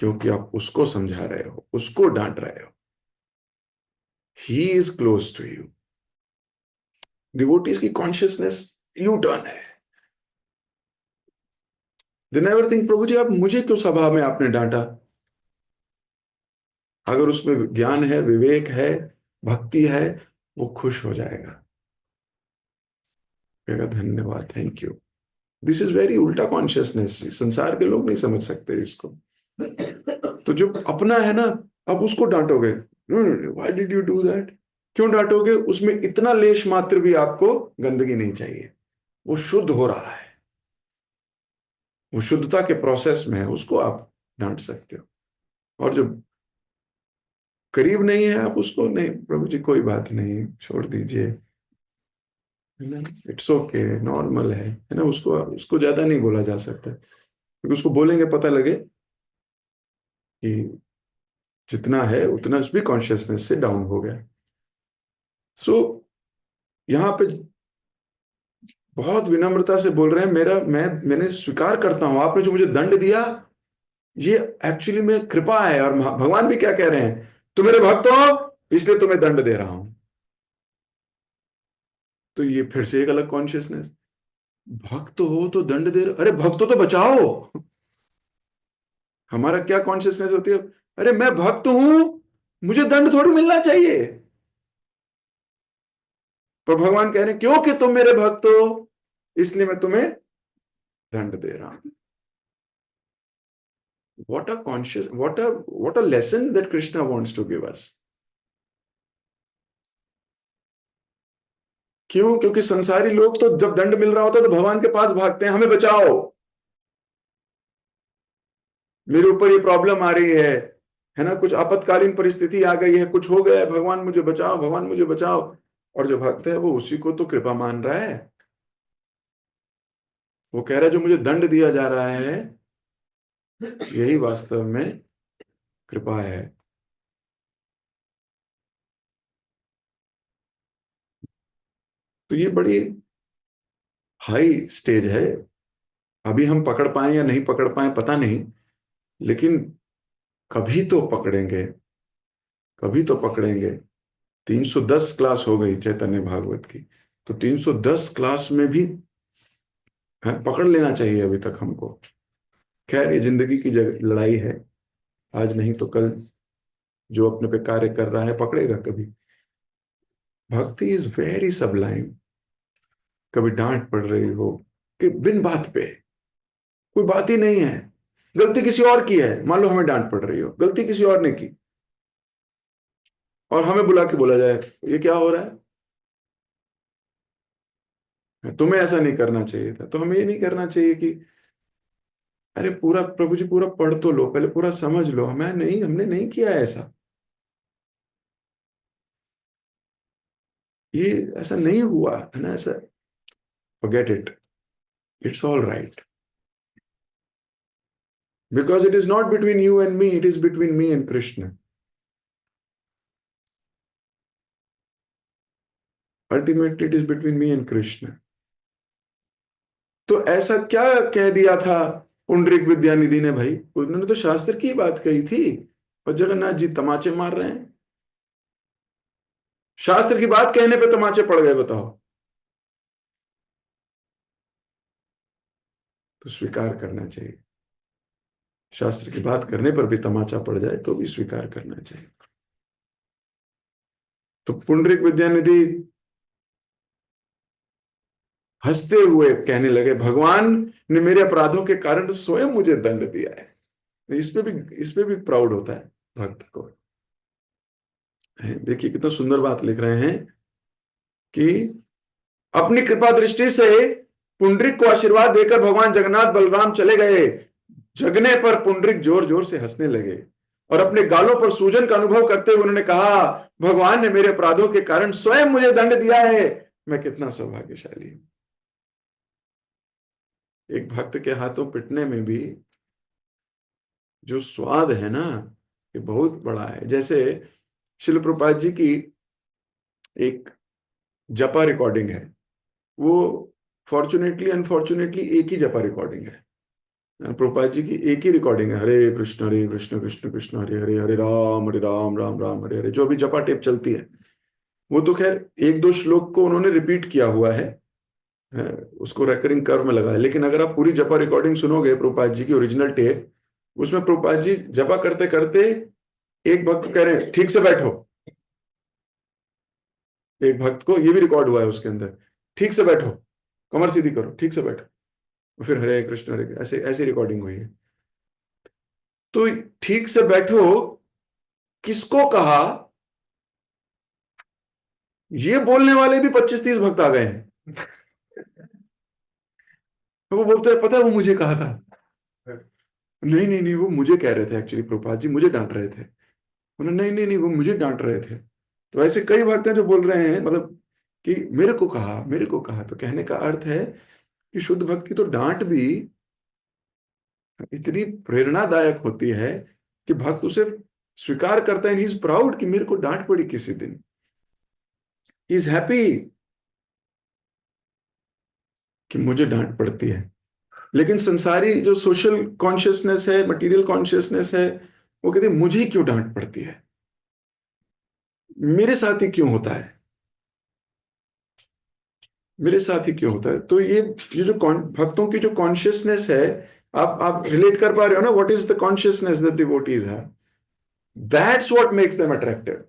क्योंकि आप उसको समझा रहे हो, उसको डांट रहे हो। He is close to you. Devotees की कॉन्शियसनेस यू टर्न है। दे नेवर थिंक प्रभु जी आप मुझे क्यों सभा में आपने डांटा। अगर उसमें ज्ञान है, विवेक है, भक्ति है, वो खुश हो जाएगा, कहेगा धन्यवाद, thank you. This is very उल्टा कॉन्शियसनेस, संसार के लोग नहीं समझ सकते इसको। तो जो अपना है ना, अब उसको डांटोगे, why did you do that, क्यों डांटोगे? उसमें इतना लेश मात्र भी आपको गंदगी नहीं चाहिए, वो शुद्ध हो रहा है, वो शुद्धता के प्रोसेस में है, उसको आप डांट सकते हो। और जो करीब नहीं है, आप उसको नहीं, प्रभु जी कोई बात नहीं, छोड़ दीजिए, इट्स ओके, नॉर्मल है ना, उसको उसको ज्यादा नहीं बोला जा सकता, क्योंकि उसको बोलेंगे पता लगे कि जितना है उतना भी कॉन्शियसनेस से डाउन हो गया। सो यहाँ पे बहुत विनम्रता से बोल रहे हैं, मैंने स्वीकार करता हूं, आपने जो मुझे दंड दिया, ये एक्चुअली में कृपा है। और भगवान भी क्या कह रहे हैं, तुम मेरे भक्त हो इसलिए तुम्हें दंड दे रहा हूं। तो ये फिर से एक अलग कॉन्शियसनेस, भक्त हो तो दंड दे रहे, अरे भक्त हो तो बचाओ। हमारा क्या कॉन्शियसनेस होती है, अरे मैं भक्त हूं, मुझे दंड थोड़ी मिलना चाहिए। पर भगवान कह रहे हैं क्योंकि तुम मेरे भक्त हो इसलिए मैं तुम्हें दंड दे रहा हूं। What a lesson that Krishna wants to give us. क्यों? क्योंकि संसारी लोग तो जब दंड मिल रहा होता है तो भगवान के पास भागते हैं, हमें बचाओ, मेरे ऊपर ये प्रॉब्लम आ रही है ना, कुछ आपातकालीन परिस्थिति आ गई है, कुछ हो गया है, भगवान मुझे बचाओ, भगवान मुझे बचाओ। और जो भक्त है वो उसी को तो कृपा मान रहा है, वो कह रहा है जो मुझे दंड दिया जा रहा है यही वास्तव में कृपा है। तो ये बड़ी हाई स्टेज है, अभी हम पकड़ पाए या नहीं पकड़ पाए पता नहीं, लेकिन कभी तो पकड़ेंगे, कभी तो पकड़ेंगे। 310 क्लास हो गई चैतन्य भागवत की, तो 310 क्लास में भी पकड़ लेना चाहिए अभी तक हमको। खैर ये जिंदगी की लड़ाई है, आज नहीं तो कल जो अपने पे कार्य कर रहा है पकड़ेगा कभी। भक्ति इज वेरी सबलाइम। कभी डांट पड़ रही हो कि बिन बात पे, कोई बात ही नहीं है, गलती किसी और की है, मान लो हमें डांट पड़ रही हो, गलती किसी और ने की, और हमें बुला के बोला जाए ये क्या हो रहा है, तुम्हें ऐसा नहीं करना चाहिए था, तो हमें ये नहीं करना चाहिए कि अरे पूरा प्रभु जी पूरा पढ़ तो लो, पहले पूरा समझ लो, मैं नहीं, हमने नहीं किया है ऐसा, ये ऐसा नहीं हुआ है ना, ऐसा forget it, it's all right, because it is not between you and me, it is between me and Krishna. Ultimately it is between me and Krishna. तो ऐसा क्या कह दिया था पुंडरीक विद्यानिधि ने भाई, उन्होंने तो शास्त्र की बात कही थी, और जगन्नाथ जी तमाचे मार रहे हैं, शास्त्र की बात कहने पे तमाचे पड़ गए, बताओ। तो स्वीकार करना चाहिए, शास्त्र की बात करने पर भी तमाचा पड़ जाए तो भी स्वीकार करना चाहिए। तो पुंडरीक विद्यानिधि हंसते हुए कहने लगे भगवान ने मेरे अपराधों के कारण स्वयं मुझे दंड दिया है। इस पे भी प्राउड होता है भक्त को। देखिए कितना सुंदर बात लिख रहे हैं कि अपनी कृपा दृष्टि से पुंडरीक को आशीर्वाद देकर भगवान जगन्नाथ बलराम चले गए। जगने पर पुंडरीक जोर जोर से हंसने लगे और अपने गालों पर सूजन का अनुभव करते हुए उन्होंने कहा भगवान ने मेरे अपराधों के कारण स्वयं मुझे दंड दिया है, मैं कितना सौभाग्यशाली हूं। एक भक्त के हाथों पिटने में भी जो स्वाद है ना, ये बहुत बड़ा है। जैसे शिल प्रभुपाद जी की एक जपा रिकॉर्डिंग है, वो फॉर्चुनेटली अनफॉर्चुनेटली एक ही जपा रिकॉर्डिंग है, प्रभुपाद जी की एक ही रिकॉर्डिंग है, हरे कृष्ण कृष्ण कृष्ण हरे हरे, हरे राम राम राम हरे हरे, जो भी जपा टेप चलती है। वो तो खैर एक दो श्लोक को उन्होंने रिपीट किया हुआ है, उसको रेकरिंग कर्व में लगा है, लेकिन अगर आप पूरी जपा रिकॉर्डिंग सुनोगे प्रभुपाद जी की ओरिजिनल टेप, उसमें प्रभुपाद जी जपा करते करते एक भक्त कह रहे हैं ठीक से बैठो, एक भक्त को, ये भी रिकॉर्ड हुआ है उसके अंदर, ठीक से बैठो, कमर सीधी करो, ठीक से बैठो, फिर हरे कृष्ण हरे, ऐसे ऐसी रिकॉर्डिंग हुई है। तो ठीक से बैठो किसको कहा, ये बोलने वाले भी 25-30 भक्त आ गए हैं। तो वो बोलते हैं, पता है वो मुझे कहा था, नहीं नहीं नहीं वो मुझे कह रहे थे एक्चुअली, प्रभुपाद जी मुझे डांट रहे थे, उन्होंने नहीं नहीं नहीं वो मुझे डांट रहे थे। तो ऐसे कई भक्त हैं जो बोल रहे हैं, मतलब कि मेरे को कहा, मेरे को कहा। तो कहने का अर्थ है कि शुद्ध भक्त की तो डांट भी इतनी प्रेरणादायक होती है कि भक्त उसे स्वीकार करता है, ही इज प्राउड कि मेरे को डांट पड़ी किसी दिन, ही इज हैप्पी कि मुझे डांट पड़ती है। लेकिन संसारी जो सोशल कॉन्शियसनेस है, मटेरियल कॉन्शियसनेस है, वो कहते हैं मुझे ही क्यों डांट पड़ती है, मेरे साथ ही क्यों होता है, मेरे साथ ही क्यों होता है। तो ये जो भक्तों की जो कॉन्शियसनेस है, आप रिलेट कर पा रहे हो ना, what is the consciousness that devotees have, that's what makes them attractive.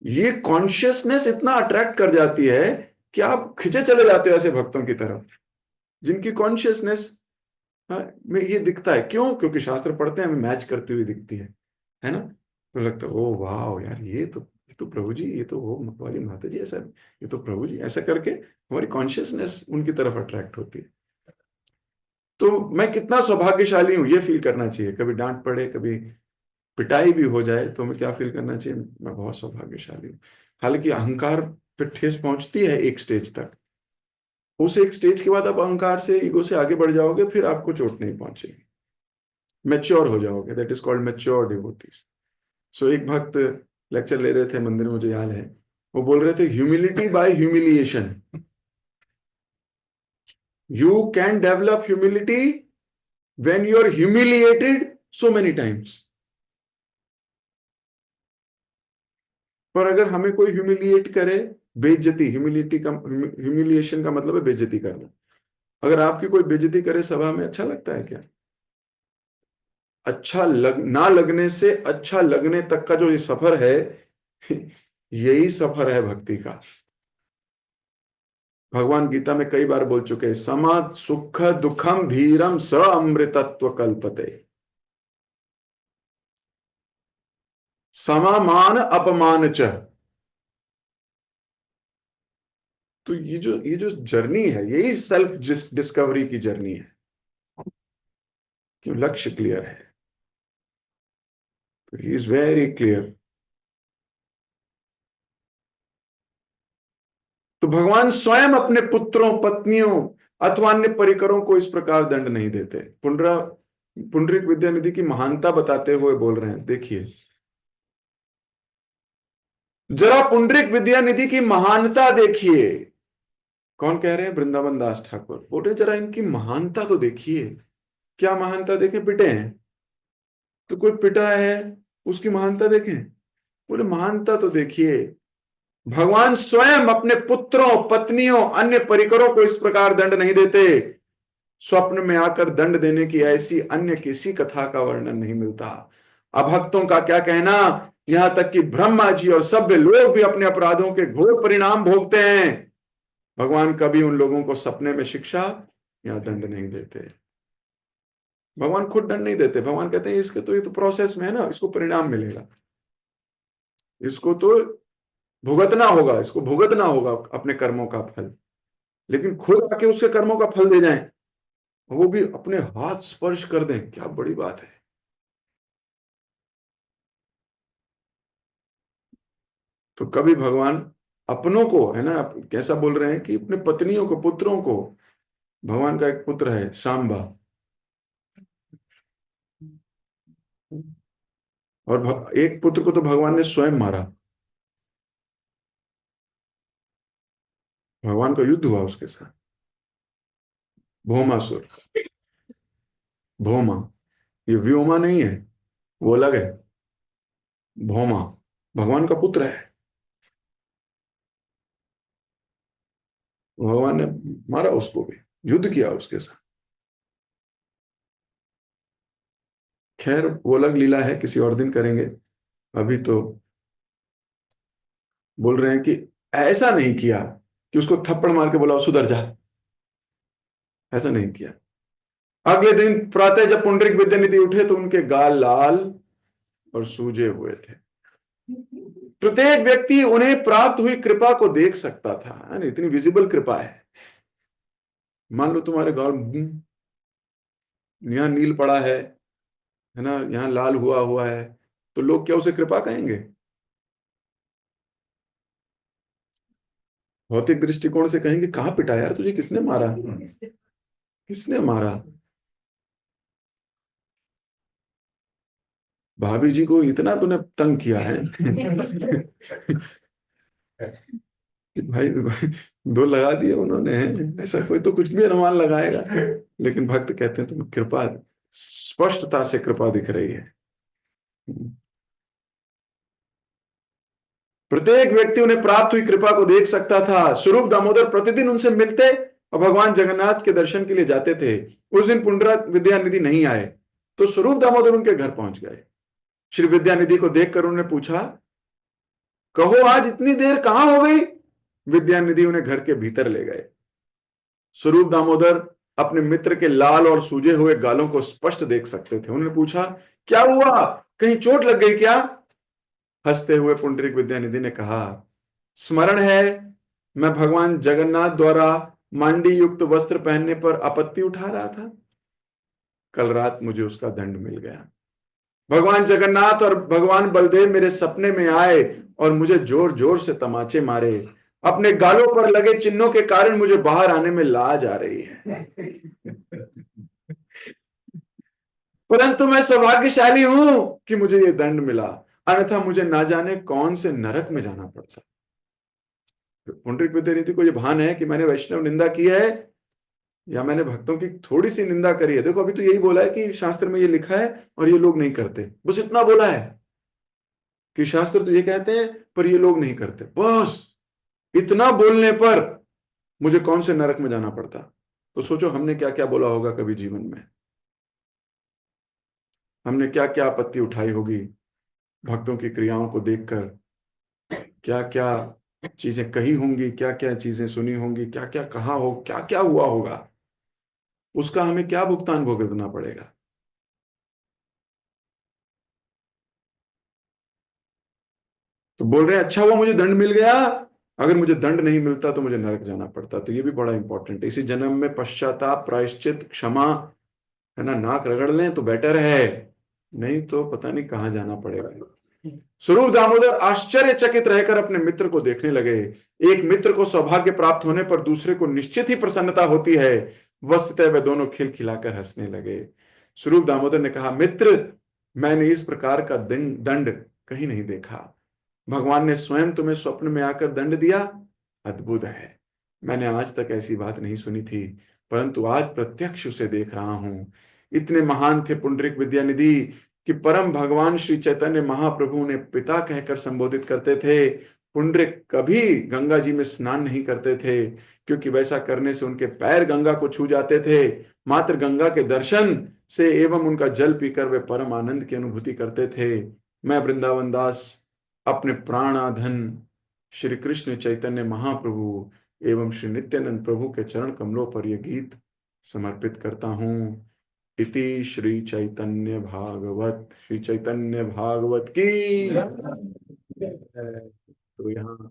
ये कॉन्शियसनेस इतना अट्रैक्ट कर जाती है कि आप खिंचे चले जाते हो ऐसे भक्तों की तरफ जिनकी कॉन्शियसनेस, हाँ, में ये दिखता है। क्यों? क्योंकि शास्त्र पढ़ते हैं, हमें मैच करती हुई दिखती है ना। तो लगता है ओ वाह यार, ये तो प्रभु जी, ये तो वो हमारी माता जी, ऐसा, ये तो प्रभु जी, ऐसा करके हमारी कॉन्शियसनेस उनकी तरफ अट्रैक्ट होती है। तो मैं कितना सौभाग्यशाली हूँ ये फील करना चाहिए। कभी डांट पड़े, कभी पिटाई भी हो जाए, तो हमें क्या फील करना चाहिए, मैं बहुत सौभाग्यशाली हूँ। हालांकि अहंकार पे ठेस पहुंचती है एक स्टेज तक, उस एक स्टेज के बाद आप अहंकार से, ईगो से आगे बढ़ जाओगे, फिर आपको चोट नहीं पहुंचेगी, मैच्योर हो जाओगे, that is called mature devotees. So एक भक्त लेक्चर ले रहे थे मंदिर में, मुझे याद है, वो बोल रहे थे humility by humiliation, you can develop humility when you are humiliated so many times. पर अगर हमें कोई ह्यूमिलिएट करे, बेइज्जती, ह्यूमिलिटी का, ह्यूमिलिएशन का मतलब है बेइज्जती करना। अगर आपकी कोई बेइज्जती करे सभा में, अच्छा लगता है क्या? ना लगने से अच्छा लगने तक का जो ये सफर है, यही सफर है भक्ति का। भगवान गीता में कई बार बोल चुके हैं, समा सुख दुखम धीरम स अमृतत्व कल्पते, समामान अपमान च। तो ये जो जर्नी है, यही सेल्फ डिस्कवरी की जर्नी है, कि लक्ष्य क्लियर है। तो ही इज वेरी क्लियर। तो भगवान स्वयं अपने पुत्रों, पत्नियों अथवा अन्य परिकरों को इस प्रकार दंड नहीं देते। पुंडरीक विद्यानिधि की महानता बताते हुए बोल रहे हैं, देखिए जरा पुंडरीक विद्यानिधि की महानता देखिए। कौन कह रहे हैं? वृंदावन दास ठाकुर बोल रहे हैं, जरा इनकी महानता तो देखिए। क्या महानता देखें? पिटे हैं तो कोई पिटा है, उसकी महानता देखें? बोले महानता तो देखिए, भगवान स्वयं अपने पुत्रों, पत्नियों, अन्य परिकरों को इस प्रकार दंड नहीं देते। स्वप्न में आकर दंड देने की ऐसी अन्य किसी कथा का वर्णन नहीं मिलता। अभक्तों का क्या कहना, यहां तक कि ब्रह्मा जी और सभ्य लोग भी अपने अपराधों के घोर परिणाम भोगते हैं। भगवान कभी उन लोगों को सपने में शिक्षा या दंड नहीं देते। भगवान खुद दंड नहीं देते। भगवान कहते हैं इसके तो, ये तो प्रोसेस में है ना, इसको परिणाम मिलेगा, इसको तो भुगतना होगा, इसको भुगतना होगा अपने कर्मों का फल। लेकिन खुद आके उसके कर्मों का फल दे जाएं, वो भी अपने हाथ स्पर्श कर दें, क्या बड़ी बात है। तो कभी भगवान अपनों को, है ना, कैसा बोल रहे हैं कि अपने पत्नियों को, पुत्रों को, भगवान का एक पुत्र है सांबा, और एक पुत्र को तो भगवान ने स्वयं मारा। भगवान का युद्ध हुआ उसके साथ, भौमासुर, भौमा, ये व्योमा नहीं है, वो अलग है। भौमा भगवान का पुत्र है, भगवान ने मारा उसको भी, युद्ध किया उसके साथ। खैर वो अलग लीला है, किसी और दिन करेंगे। अभी तो बोल रहे हैं कि ऐसा नहीं किया कि उसको थप्पड़ मार के बोला सुधर जा, ऐसा नहीं किया। अगले दिन प्रातः जब पुंडरीक विद्यानिधि उठे तो उनके गाल लाल और सूजे हुए थे। प्रत्येक व्यक्ति उन्हें प्राप्त हुई कृपा को देख सकता था, है ना? इतनी विजिबल कृपा है। मान लो तुम्हारे गाल यहाँ नील पड़ा है ना, यहाँ लाल हुआ हुआ है, तो लोग क्या उसे कृपा कहेंगे? भौतिक दृष्टिकोण से कहेंगे कहाँ पिटा यार, तुझे किसने मारा, किसने मारा? भाभी जी को इतना तूने तंग किया है कि भाई दो लगा दिए उन्होंने, ऐसा कोई तो कुछ भी अनुमान लगाएगा। लेकिन भक्त कहते हैं तुम कृपा, स्पष्टता से कृपा दिख रही है। प्रत्येक व्यक्ति उन्हें प्राप्त हुई कृपा को देख सकता था। स्वरूप दामोदर प्रतिदिन उनसे मिलते और भगवान जगन्नाथ के दर्शन के लिए जाते थे। उस दिन पुंडरीक विद्यानिधि नहीं आए तो स्वरूप दामोदर उनके घर पहुंच गए। श्री विद्यानिधि को देखकर उन्होंने पूछा, कहो आज इतनी देर कहां हो गई? विद्यानिधि उन्हें घर के भीतर ले गए। स्वरूप दामोदर अपने मित्र के लाल और सूजे हुए गालों को स्पष्ट देख सकते थे। उन्होंने पूछा, क्या हुआ, कहीं चोट लग गई क्या? हंसते हुए पुंडरीक विद्यानिधि ने कहा, स्मरण है मैं भगवान जगन्नाथ द्वारा मांडी युक्त वस्त्र पहनने पर आपत्ति उठा रहा था, कल रात मुझे उसका दंड मिल गया। भगवान जगन्नाथ और भगवान बलदेव मेरे सपने में आए और मुझे जोर जोर से तमाचे मारे। अपने गालों पर लगे चिन्हों के कारण मुझे बाहर आने में लाज आ रही है। परंतु मैं सौभाग्यशाली हूं कि मुझे ये दंड मिला, अन्यथा मुझे ना जाने कौन से नरक में जाना पड़ता। पुंडरीक विद्यानिधि को ये भान है कि मैंने वैष्णव निंदा की है या मैंने भक्तों की थोड़ी सी निंदा करी है। देखो अभी तो यही बोला है कि शास्त्र में ये लिखा है और ये लोग नहीं करते, बस इतना बोला है कि शास्त्र तो ये कहते हैं पर ये लोग नहीं करते। बस इतना बोलने पर मुझे कौन से नरक में जाना पड़ता। तो सोचो हमने क्या क्या बोला होगा कभी जीवन में, हमने क्या क्या आपत्ति उठाई होगी भक्तों की क्रियाओं को देखकर, क्या क्या चीजें कही होंगी, क्या क्या चीजें सुनी होंगी, क्या क्या कहा हो, क्या क्या हुआ होगा, उसका हमें क्या भुगतान भुगतना पड़ेगा। तो बोल रहे हैं अच्छा हुआ मुझे दंड मिल गया, अगर मुझे दंड नहीं मिलता तो मुझे नरक जाना पड़ता। तो ये भी बड़ा इंपॉर्टेंट है। इसी जन्म में पश्चाताप, प्रायश्चित, क्षमा, है ना, नाक रगड़ लें तो बेटर है, नहीं तो पता नहीं कहां जाना पड़ेगा। स्वरूप दामोदर आश्चर्यचकित रहकर अपने मित्र को देखने लगे। एक मित्र को सौभाग्य प्राप्त होने पर दूसरे को निश्चित ही प्रसन्नता होती है। वस्तुतः वे दोनों खिलखिलाकर हंसने लगे। स्वरूप दामोदर ने कहा, मित्र मैंने इस प्रकार का दंड कहीं नहीं देखा। भगवान ने स्वयं तुम्हें स्वप्न में आकर दंड दिया, अद्भुत है। मैंने आज तक ऐसी बात नहीं सुनी थी, परंतु आज प्रत्यक्ष उसे देख रहा हूं। इतने महान थे पुंडरीक विद्यानिधि कि परम भगवान श्री चैतन्य महाप्रभु ने पिता कहकर संबोधित करते थे। पुंडरीक कभी गंगा जी में स्नान नहीं करते थे, क्योंकि वैसा करने से उनके पैर गंगा को छू जाते थे। मात्र गंगा के दर्शन से एवं उनका जल पीकर वे परम आनंद की अनुभूति करते थे। मैं वृंदावन दास अपने प्राणाधन श्री कृष्ण चैतन्य महाप्रभु एवं श्री नित्यानंद प्रभु के चरण कमलों पर यह गीत समर्पित करता हूं। इति श्री चैतन्य भागवत, श्री चैतन्य भागवत की। तो यहाँ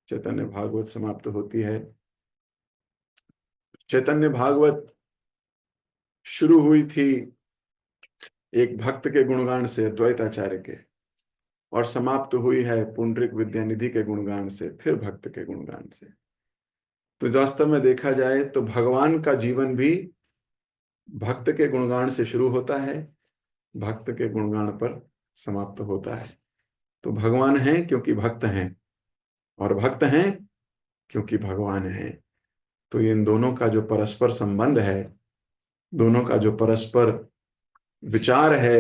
चैतन्य भागवत समाप्त होती है। चैतन्य भागवत शुरू हुई थी एक भक्त के गुणगान से, अद्वैताचार्य के, और समाप्त हुई है पुंडरीक विद्यानिधि के गुणगान से, फिर भक्त के गुणगान से। तो वास्तव में देखा जाए तो भगवान का जीवन भी भक्त के गुणगान से शुरू होता है, भक्त के गुणगान पर समाप्त होता है। तो भगवान हैं क्योंकि भक्त हैं, और भक्त हैं क्योंकि भगवान हैं। तो इन दोनों का जो परस्पर संबंध है, दोनों का जो परस्पर विचार है,